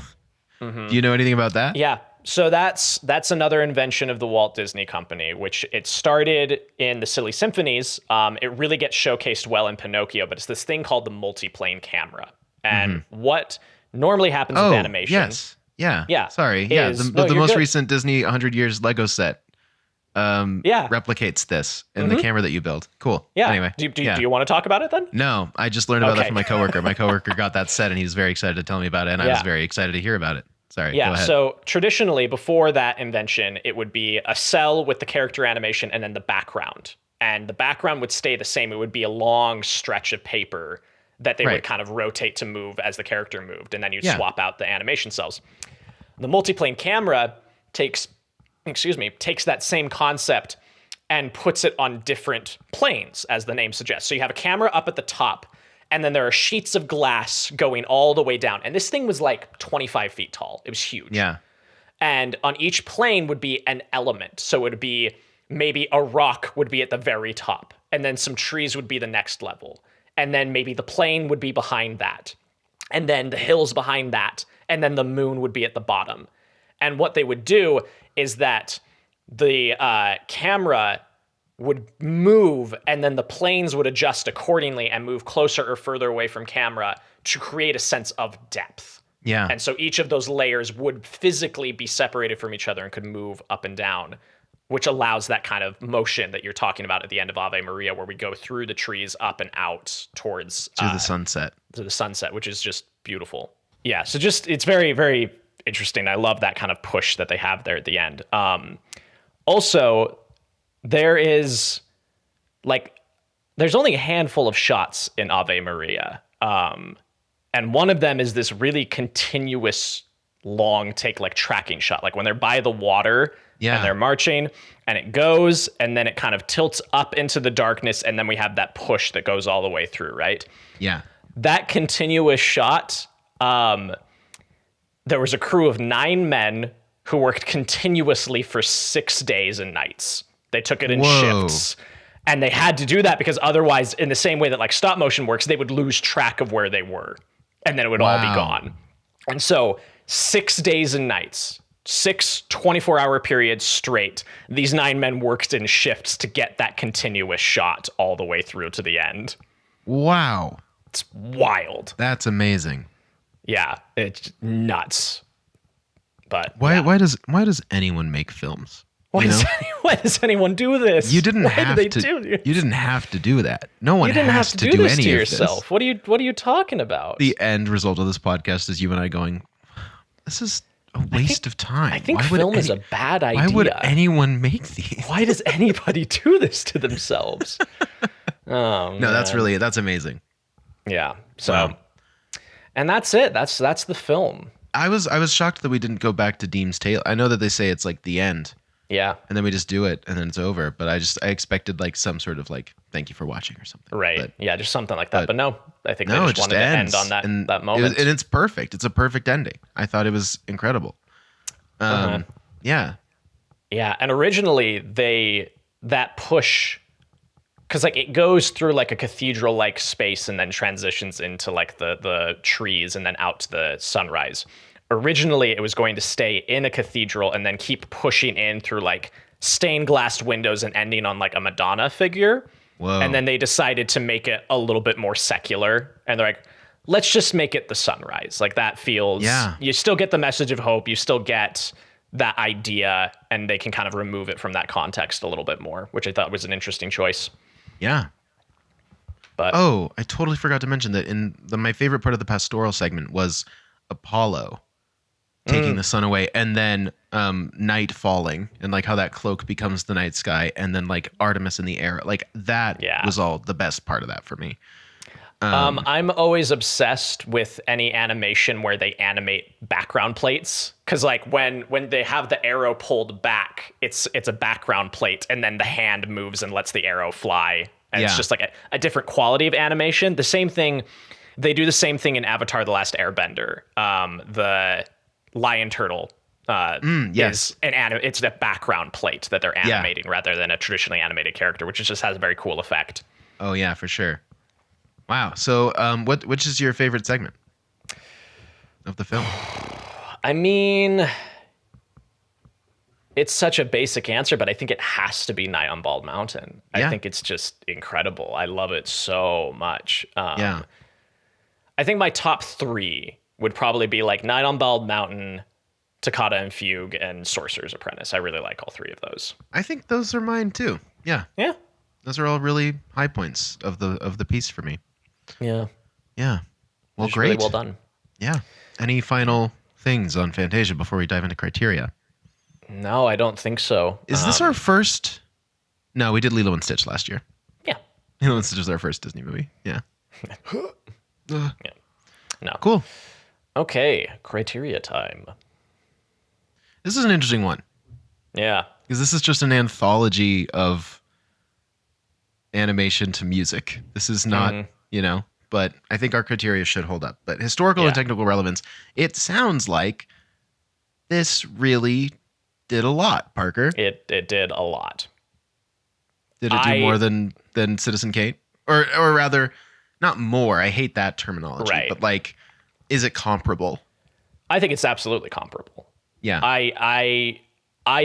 Do you know anything about that? Yeah. So that's another invention of the Walt Disney Company, which it started in the Silly Symphonies. It really gets showcased well in Pinocchio, but it's this thing called the multiplane camera. And what normally happens with animation. Yes. Yeah. Yeah. Sorry. Yeah. The most recent Disney 100 Years Lego set replicates this in the camera that you build. Cool. Yeah. Anyway. Do you want to talk about it then? No, I just learned about that from my coworker. My coworker got that set and he was very excited to tell me about it. And I was very excited to hear about it. Sorry. Yeah. Go ahead. So traditionally, before that invention, it would be a cell with the character animation and then the background. And the background would stay the same. It would be a long stretch of paper that they would kind of rotate to move as the character moved. And then you'd swap out the animation cells. The multiplane camera takes that same concept and puts it on different planes, as the name suggests. So you have a camera up at the top, and then there are sheets of glass going all the way down. And this thing was like 25 feet tall. It was huge. Yeah. And on each plane would be an element. So it would be maybe a rock would be at the very top, and then some trees would be the next level. And then maybe the plane would be behind that, and then the hills behind that, and then the moon would be at the bottom. And what they would do is that the camera would move, and then the planes would adjust accordingly and move closer or further away from camera to create a sense of depth. Yeah. And so each of those layers would physically be separated from each other and could move up and down, which allows that kind of motion that you're talking about at the end of Ave Maria, where we go through the trees up and out towards to the sunset. To the sunset, which is just beautiful. Yeah. So just, it's very, very interesting. I love that kind of push that they have there at the end. Also, there's only a handful of shots in Ave Maria. And one of them is this really continuous long take, like tracking shot, like when they're by the water and they're marching and it goes, and then it kind of tilts up into the darkness. And then we have that push that goes all the way through. Right. Yeah. That continuous shot, there was a crew of 9 men who worked continuously for 6 days and nights. They took it in shifts, and they had to do that because otherwise, in the same way that like stop motion works, they would lose track of where they were, and then it would all be gone. And so 6 days and nights, 6 24-hour periods straight, these 9 men worked in shifts to get that continuous shot all the way through to the end. Wow. It's wild. That's amazing. Yeah, it's nuts. But why does anyone make films? Why does anyone do this? You didn't have to. You didn't have to do that. No one has to do this any to of yourself. this. What are you talking about? The end result of this podcast is you and I going, "This is a waste of time." I think film is a bad idea. Why would anyone make these? Why does anybody do this to themselves? Oh, no, that's amazing. Yeah. So, and that's it. That's the film. I was shocked that we didn't go back to Deem's Tale. I know that they say it's like the end. Yeah. And then we just do it and then it's over. But I expected like some sort of like thank you for watching or something. Right. But, yeah, just something like that. But no, I think they just wanted ends. to end on that moment. And it's perfect. It's a perfect ending. I thought it was incredible. Yeah. Yeah, and originally that push, because like it goes through like a cathedral like space and then transitions into like the trees and then out to the sunrise. Originally it was going to stay in a cathedral and then keep pushing in through like stained glass windows and ending on like a Madonna figure. Whoa. And then they decided to make it a little bit more secular, and they're like, let's just make it the sunrise. Like that feels, you still get the message of hope, you still get that idea, and they can kind of remove it from that context a little bit more, which I thought was an interesting choice. Yeah. But I totally forgot to mention that my favorite part of the pastoral segment was Apollo taking the sun away, and then night falling, and like how that cloak becomes the night sky, and then like Artemis in the air. Like that was all the best part of that for me. I'm always obsessed with any animation where they animate background plates, because like when they have the arrow pulled back, it's a background plate, and then the hand moves and lets the arrow fly, and it's just like a different quality of animation. The same thing, they do the same thing in Avatar: The Last Airbender. The lion turtle is it's the background plate that they're animating rather than a traditionally animated character, which just has a very cool effect. Oh yeah, for sure. Wow. So, which is your favorite segment of the film? I mean, it's such a basic answer, but I think it has to be Night on Bald Mountain. I think it's just incredible. I love it so much. I think my top 3 would probably be like Night on Bald Mountain, Toccata and Fugue, and Sorcerer's Apprentice. I really like all 3 of those. I think those are mine too. Yeah. Yeah. Those are all really high points of the piece for me. Yeah. Yeah. Well, Just great. really well done. Yeah. Any final things on Fantasia before we dive into criteria? No, I don't think so. Is this our first? No, we did Lilo and Stitch last year. Yeah. Lilo and Stitch was our first Disney movie. Yeah. Yeah. No. Cool. Okay. Criteria time. This is an interesting one. Yeah. Because this is just an anthology of animation to music. This is not, but I think our criteria should hold up. But historical and technical relevance, it sounds like this really did a lot, Parker. It did a lot. Did it do more than Citizen Kane? Or rather, not more. I hate that terminology. Right. But like, is it comparable? I think it's absolutely comparable. Yeah. I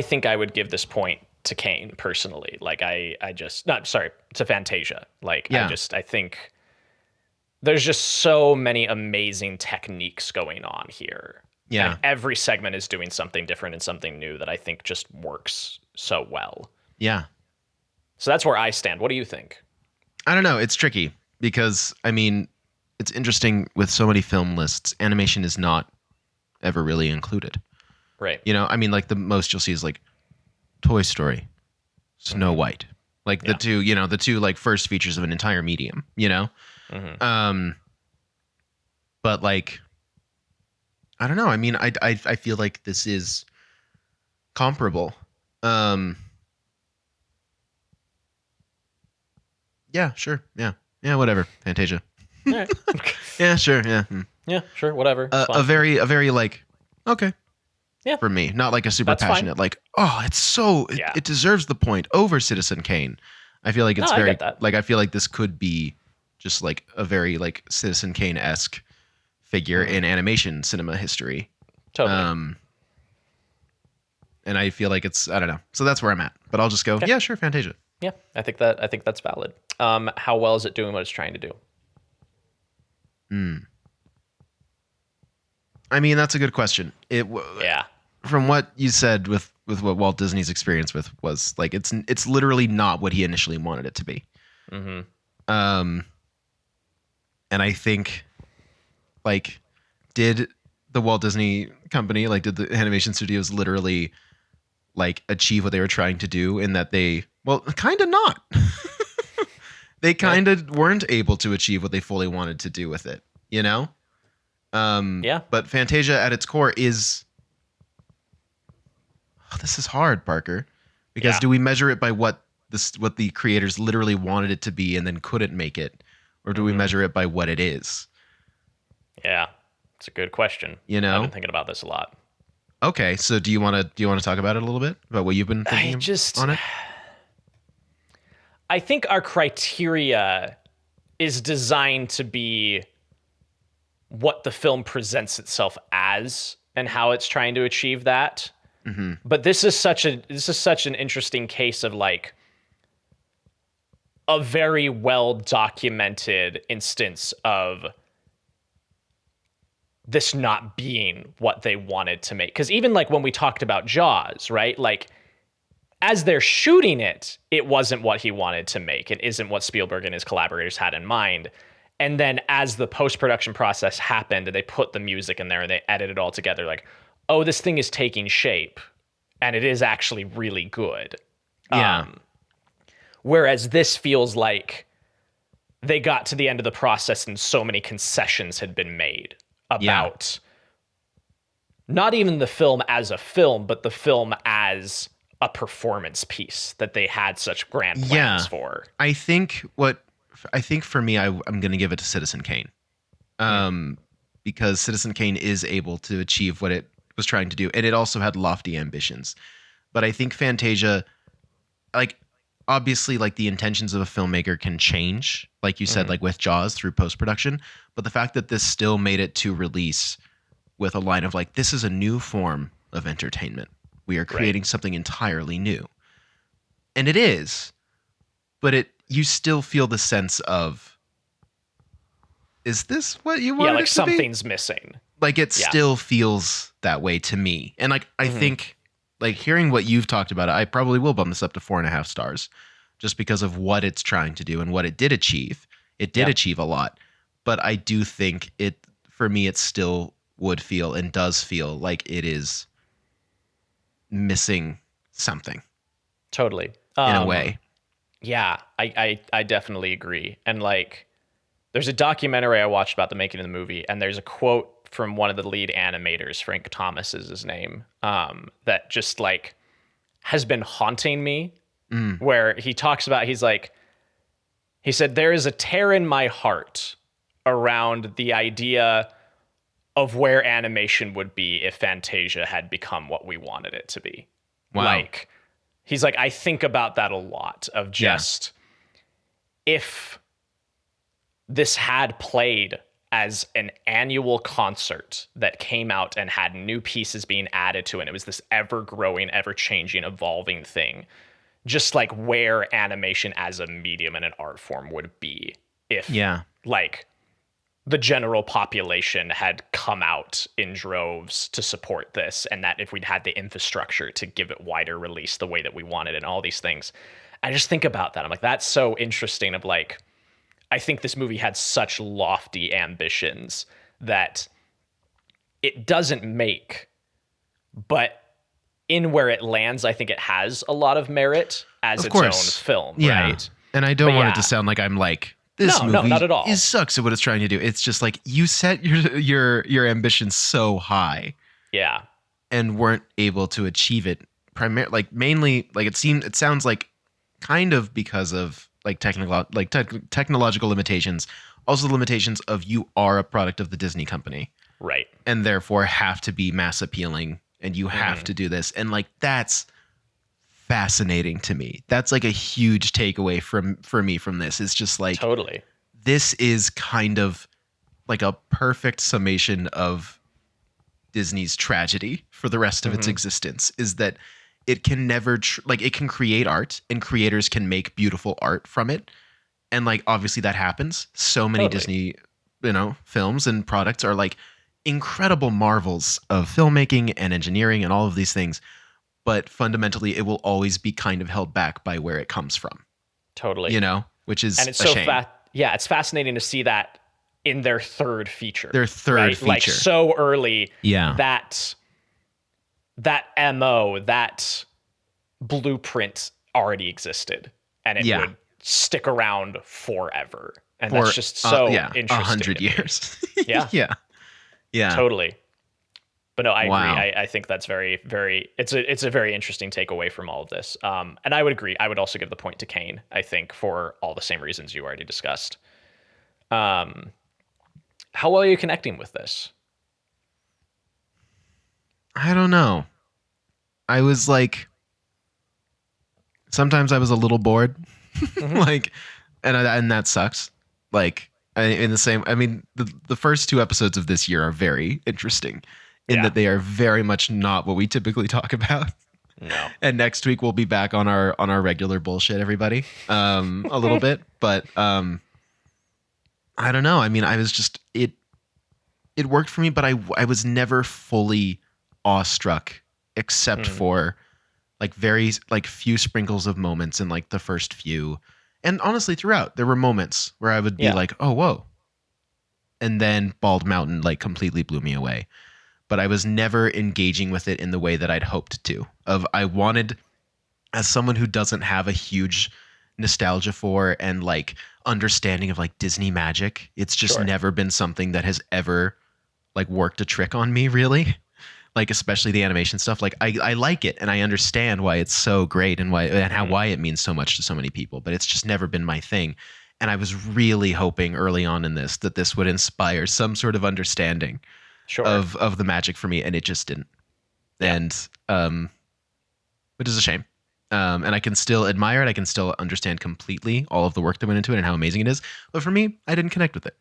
think I would give this point to Kane personally. Like to Fantasia. Like I think there's just so many amazing techniques going on here. Yeah. And every segment is doing something different and something new that I think just works so well. Yeah. So that's where I stand. What do you think? I don't know. It's tricky because, I mean, it's interesting with so many film lists, animation is not ever really included. Right. I mean, like the most you'll see is like Toy Story, Snow White, like the two like first features of an entire medium, but like, I don't know. I mean, I feel like this is comparable. Yeah, sure. Yeah, whatever. Fantasia. All right. Yeah, sure. Yeah. Yeah, sure. Whatever. A very like, okay. Yeah. For me, not like a super That's passionate, fine. like, oh, it's so, it deserves the point over Citizen Kane. I feel like it's I get that. like, I feel like this could be just like a very like Citizen Kane-esque figure in animation cinema history. Totally. And I feel like it's, I don't know. So that's where I'm at, but I'll just go, yeah, sure. Fantasia. Yeah, I think that's valid. How well is it doing what it's trying to do? I mean, that's a good question. From what you said with what Walt Disney's experience with was like, it's literally not what he initially wanted it to be. Mm-hmm. And I think like, did the Walt Disney Company, like did the animation studios literally like achieve what they were trying to do in that kind of not. They kind of weren't able to achieve what they fully wanted to do with it, But Fantasia at its core is, this is hard, Parker, because do we measure it by what the creators literally wanted it to be and then couldn't make it, or do we measure it by what it is? Yeah, it's a good question. I've been thinking about this a lot. Okay, so do you want to talk about it a little bit about what you've been thinking on it? I think our criteria is designed to be what the film presents itself as and how it's trying to achieve that. Mm-hmm. But this is such an interesting case of like a very well documented instance of this not being what they wanted to make. Because even like when we talked about Jaws, right? Like as they're shooting it, it wasn't what he wanted to make. It isn't what Spielberg and his collaborators had in mind. And then as the post-production process happened and they put the music in there and they edit it all together, like, oh, this thing is taking shape and it is actually really good. Yeah. Whereas this feels like they got to the end of the process and so many concessions had been made about not even the film as a film, but the film as a performance piece that they had such grand plans for. I think for me, I'm going to give it to Citizen Kane. Because Citizen Kane is able to achieve what it was trying to do. And it also had lofty ambitions. But I think Fantasia, like, obviously, like, the intentions of a filmmaker can change, like you said, like with Jaws through post-production. But the fact that this still made it to release with a line of like, this is a new form of entertainment. We are creating something entirely new. And it is, but you still feel the sense of, is this what you want? Yeah, like something's missing. Like it still feels that way to me. And like, I think like hearing what you've talked about, I probably will bump this up to 4.5 stars just because of what it's trying to do and what it did achieve. It did achieve a lot, but I do think for me, it still would feel and does feel like it is missing something. Totally. In a way. Yeah, I definitely agree. And like, there's a documentary I watched about the making of the movie, and there's a quote from one of the lead animators, Frank Thomas is his name, that just like has been haunting me, where he talks about, he said, there is a tear in my heart around the idea of where animation would be if Fantasia had become what we wanted it to be. Wow. Like, he's like, I think about that a lot of just if this had played as an annual concert that came out and had new pieces being added to it, and it was this ever-growing, ever-changing, evolving thing, just like where animation as a medium and an art form would be if like the general population had come out in droves to support this, and that if we'd had the infrastructure to give it wider release the way that we wanted and all these things. I just think about that. I'm like, that's so interesting of like, I think this movie had such lofty ambitions that it doesn't make, but in where it lands, I think it has a lot of merit as its own film, right? And I don't want it to sound like I'm like, this movie not at all. Sucks at what it's trying to do. It's just like you set your ambitions so high, and weren't able to achieve it. Mainly, like it sounds like kind of because of like technological limitations, also the limitations of you are a product of the Disney company, right? And therefore have to be mass appealing, and you have to do this, and like that's fascinating to me. That's like a huge takeaway for me from this. It's just like totally. This is kind of like a perfect summation of Disney's tragedy for the rest of its existence. Is that it can never it can create art, and creators can make beautiful art from it, and like obviously that happens. So many Disney, films and products are like incredible marvels of filmmaking and engineering and all of these things. But fundamentally, it will always be kind of held back by where it comes from. Totally. Which is and it's a so shame. It's fascinating to see that in their third feature. Feature. Like so early. Yeah. That MO, that blueprint already existed, and it would stick around forever. And that's just so interesting. 100 years. Yeah. Totally. But no, I agree. I think that's very, very. It's a very interesting takeaway from all of this. And I would agree. I would also give the point to Kane. I think for all the same reasons you already discussed. How well are you connecting with this? I don't know. I was like, sometimes I was a little bored, like, and that sucks. Like, in the same, I mean, the first 2 episodes of this year are very interesting in that they are very much not what we typically talk about. No. And next week we'll be back on our regular bullshit, everybody, a little bit, but I don't know. I mean, I was just it worked for me, but I was never fully awestruck except for like very like few sprinkles of moments in like the first few. And honestly, throughout, there were moments where I would be like, oh, whoa. And then Bald Mountain like completely blew me away. But I was never engaging with it in the way that I'd hoped to. I wanted, as someone who doesn't have a huge nostalgia for and like understanding of like Disney magic, it's just never been something that has ever like worked a trick on me, really. Like, especially the animation stuff. Like, I like it and I understand why it's so great and why it means so much to so many people, but it's just never been my thing. And I was really hoping early on in this that this would inspire some sort of understanding of the magic for me, and it just didn't. And which is a shame. And I can still admire it. I can still understand completely all of the work that went into it and how amazing it is. But for me, I didn't connect with it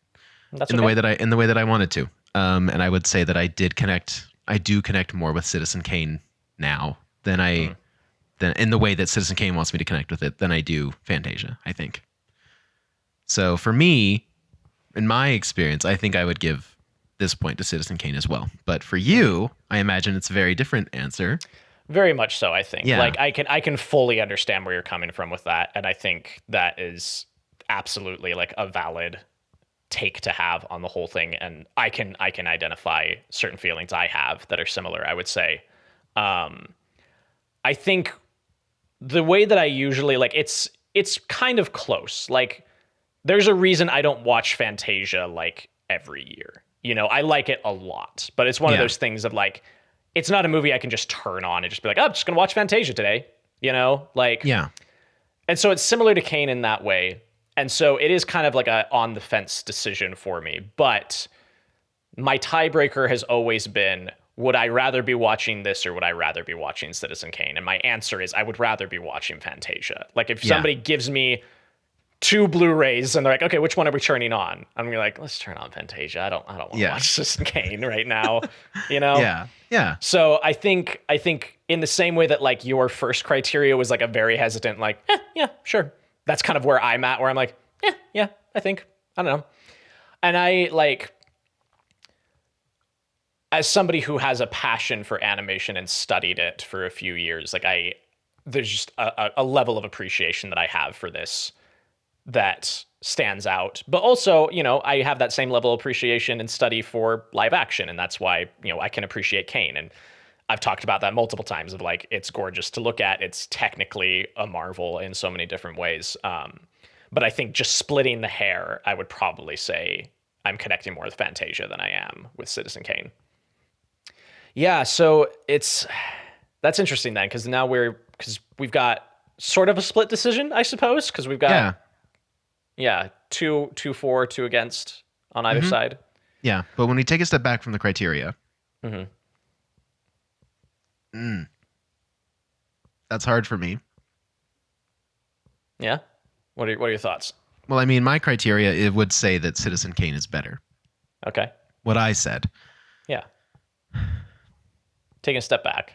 in the way that I wanted to. And I would say that I did connect. I do connect more with Citizen Kane now than than in the way that Citizen Kane wants me to connect with it than I do Fantasia, I think. So for me, in my experience, I think I would give this point to Citizen Kane as well. But for you, I imagine it's a very different answer. Very much so, I think. Yeah. Like I can fully understand where you're coming from with that, and I think that is absolutely like a valid take to have on the whole thing, and I can identify certain feelings I have that are similar, I would say. I think the way that I usually like it's kind of close. Like there's a reason I don't watch Fantasia like every year. You know, I like it a lot, but it's one of those things of like, it's not a movie I can just turn on and just be like, oh, I'm just going to watch Fantasia today. You know, like, yeah. And so it's similar to Kane in that way. And so it is kind of like a on the fence decision for me, but my tiebreaker has always been, would I rather be watching this or would I rather be watching Citizen Kane? And my answer is I would rather be watching Fantasia. Like if somebody gives me 2 Blu-rays and they're like, okay, which one are we turning on? I'm gonna be like, let's turn on Fantasia. I don't want to watch Citizen Kane right now, you know? Yeah. So I think in the same way that like your first criteria was like a very hesitant, like, yeah, sure. That's kind of where I'm at, where I'm like, yeah, I don't know. And I like, as somebody who has a passion for animation and studied it for a few years, like there's just a level of appreciation that I have for this that stands out. But also, you know, I have that same level of appreciation and study for live action. And that's why, you know, I can appreciate Kane. And I've talked about that multiple times of like, it's gorgeous to look at. It's technically a marvel in so many different ways. But I think just splitting the hair, I would probably say I'm connecting more with Fantasia than I am with Citizen Kane. Yeah, so that's interesting then, because now we've got sort of a split decision, I suppose, because we've got two for, 2 against on either side. Yeah, but when we take a step back from the criteria, that's hard for me. Yeah, what are your thoughts? Well, I mean, my criteria, it would say that Citizen Kane is better. Okay. What I said. Yeah. Taking a step back.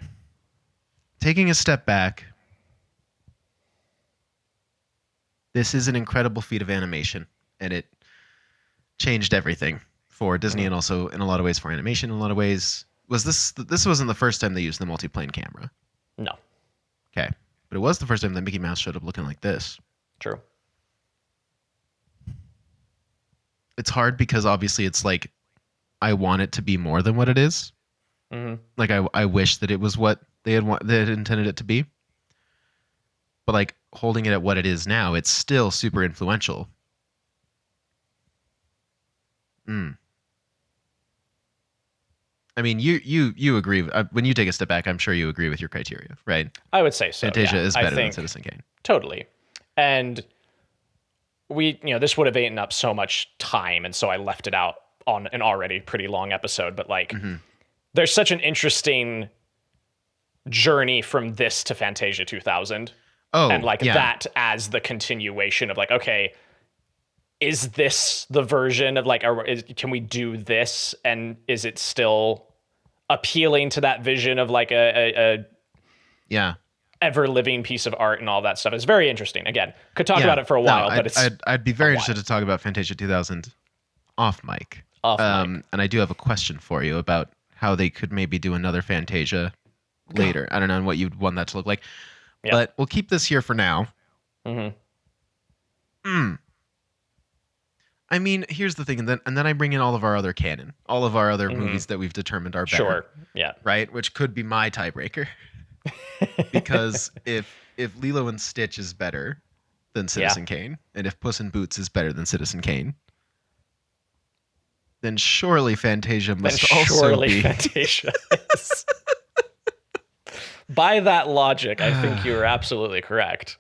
This is an incredible feat of animation, and it changed everything for Disney and also in a lot of ways for animation. In a lot of ways, this wasn't the first time they used the multi-plane camera. No. Okay. But it was the first time that Mickey Mouse showed up looking like this. True. It's hard because obviously it's like, I want it to be more than what it is. Like I wish that it was what they had intended it to be. But like holding it at what it is now, it's still super influential. I mean, you agree when you take a step back. I'm sure you agree with your criteria, right? I would say so. Fantasia is better than Citizen Kane. Totally, and this would have eaten up so much time, and so I left it out on an already pretty long episode. But like, there's such an interesting journey from this to Fantasia 2000. Oh, and like yeah. that as the continuation of like, okay, is this the version of like, can we do this? And is it still appealing to that vision of like a Yeah. ever living piece of art and all that stuff? It's very interesting. Again, could talk about it for a while, but I'd be very interested to talk about Fantasia 2000 off mic. And I do have a question for you about how they could maybe do another Fantasia later. I don't know what you'd want that to look like, but we'll keep this here for now. I mean, here's the thing, and then I bring in all of our other canon, all of our other movies that we've determined are better. Sure. Yeah. Right, which could be my tiebreaker, because if Lilo and Stitch is better than Citizen Kane, and if Puss in Boots is better than Citizen Kane, then surely Fantasia must also be. Fantasia is. By that logic, I think you're absolutely correct.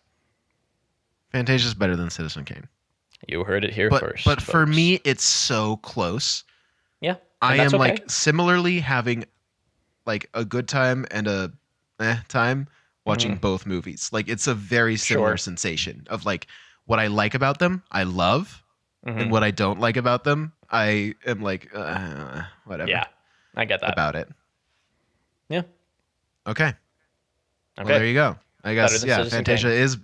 Fantasia's better than Citizen Kane. You heard it here first. But for me, it's so close. Yeah. I am like similarly having like a good time and a time watching both movies. Like it's a very similar sensation of like what I like about them, I love, and what I don't like about them, I am like whatever. Yeah, I get that about it. Yeah. Okay. Well, there you go. I guess Fantasia is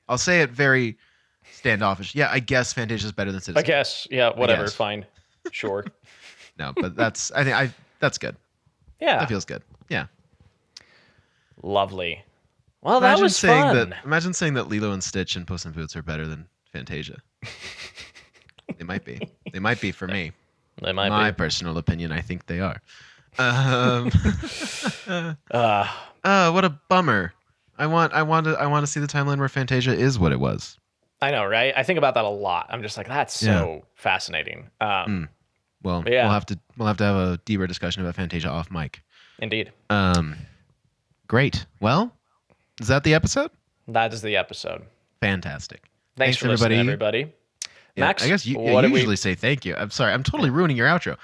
I'll say it very standoffish. Yeah, I guess Fantasia is better than Citizen. I guess. Yeah. Whatever. Fine. Sure. No, but that's that's good. Yeah. That feels good. Yeah. Lovely. Well, that was fun. Imagine saying that Lilo and Stitch and Puss in Boots are better than Fantasia. They might be. They might be for me. They might be. My personal opinion, I think they are. What a bummer. I want to see the timeline where Fantasia is what it was. I know, right? I think about that a lot. I'm just like, that's so fascinating. Well, we'll have to have a deeper discussion about Fantasia off mic. Indeed. Great. Well, is that the episode? That is the episode. Fantastic. Thanks for listening, everybody. Yeah, Max, I guess you usually say thank you. I'm sorry. I'm totally ruining your outro.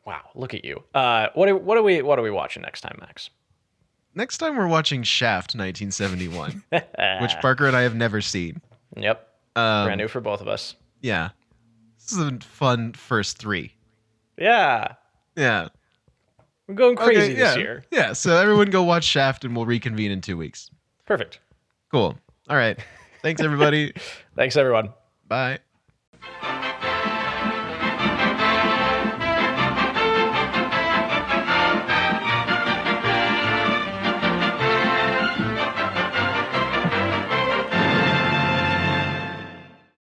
Wow, look at you. What are we watching next time, Max? Next time we're watching Shaft 1971, which Parker and I have never seen. Yep. Brand new for both of us. Yeah. This is a fun first 3. Yeah. Yeah. We're going crazy this year. Yeah, so everyone go watch Shaft and we'll reconvene in 2 weeks. Perfect. Cool. All right. Thanks, everybody. Thanks, everyone. Bye.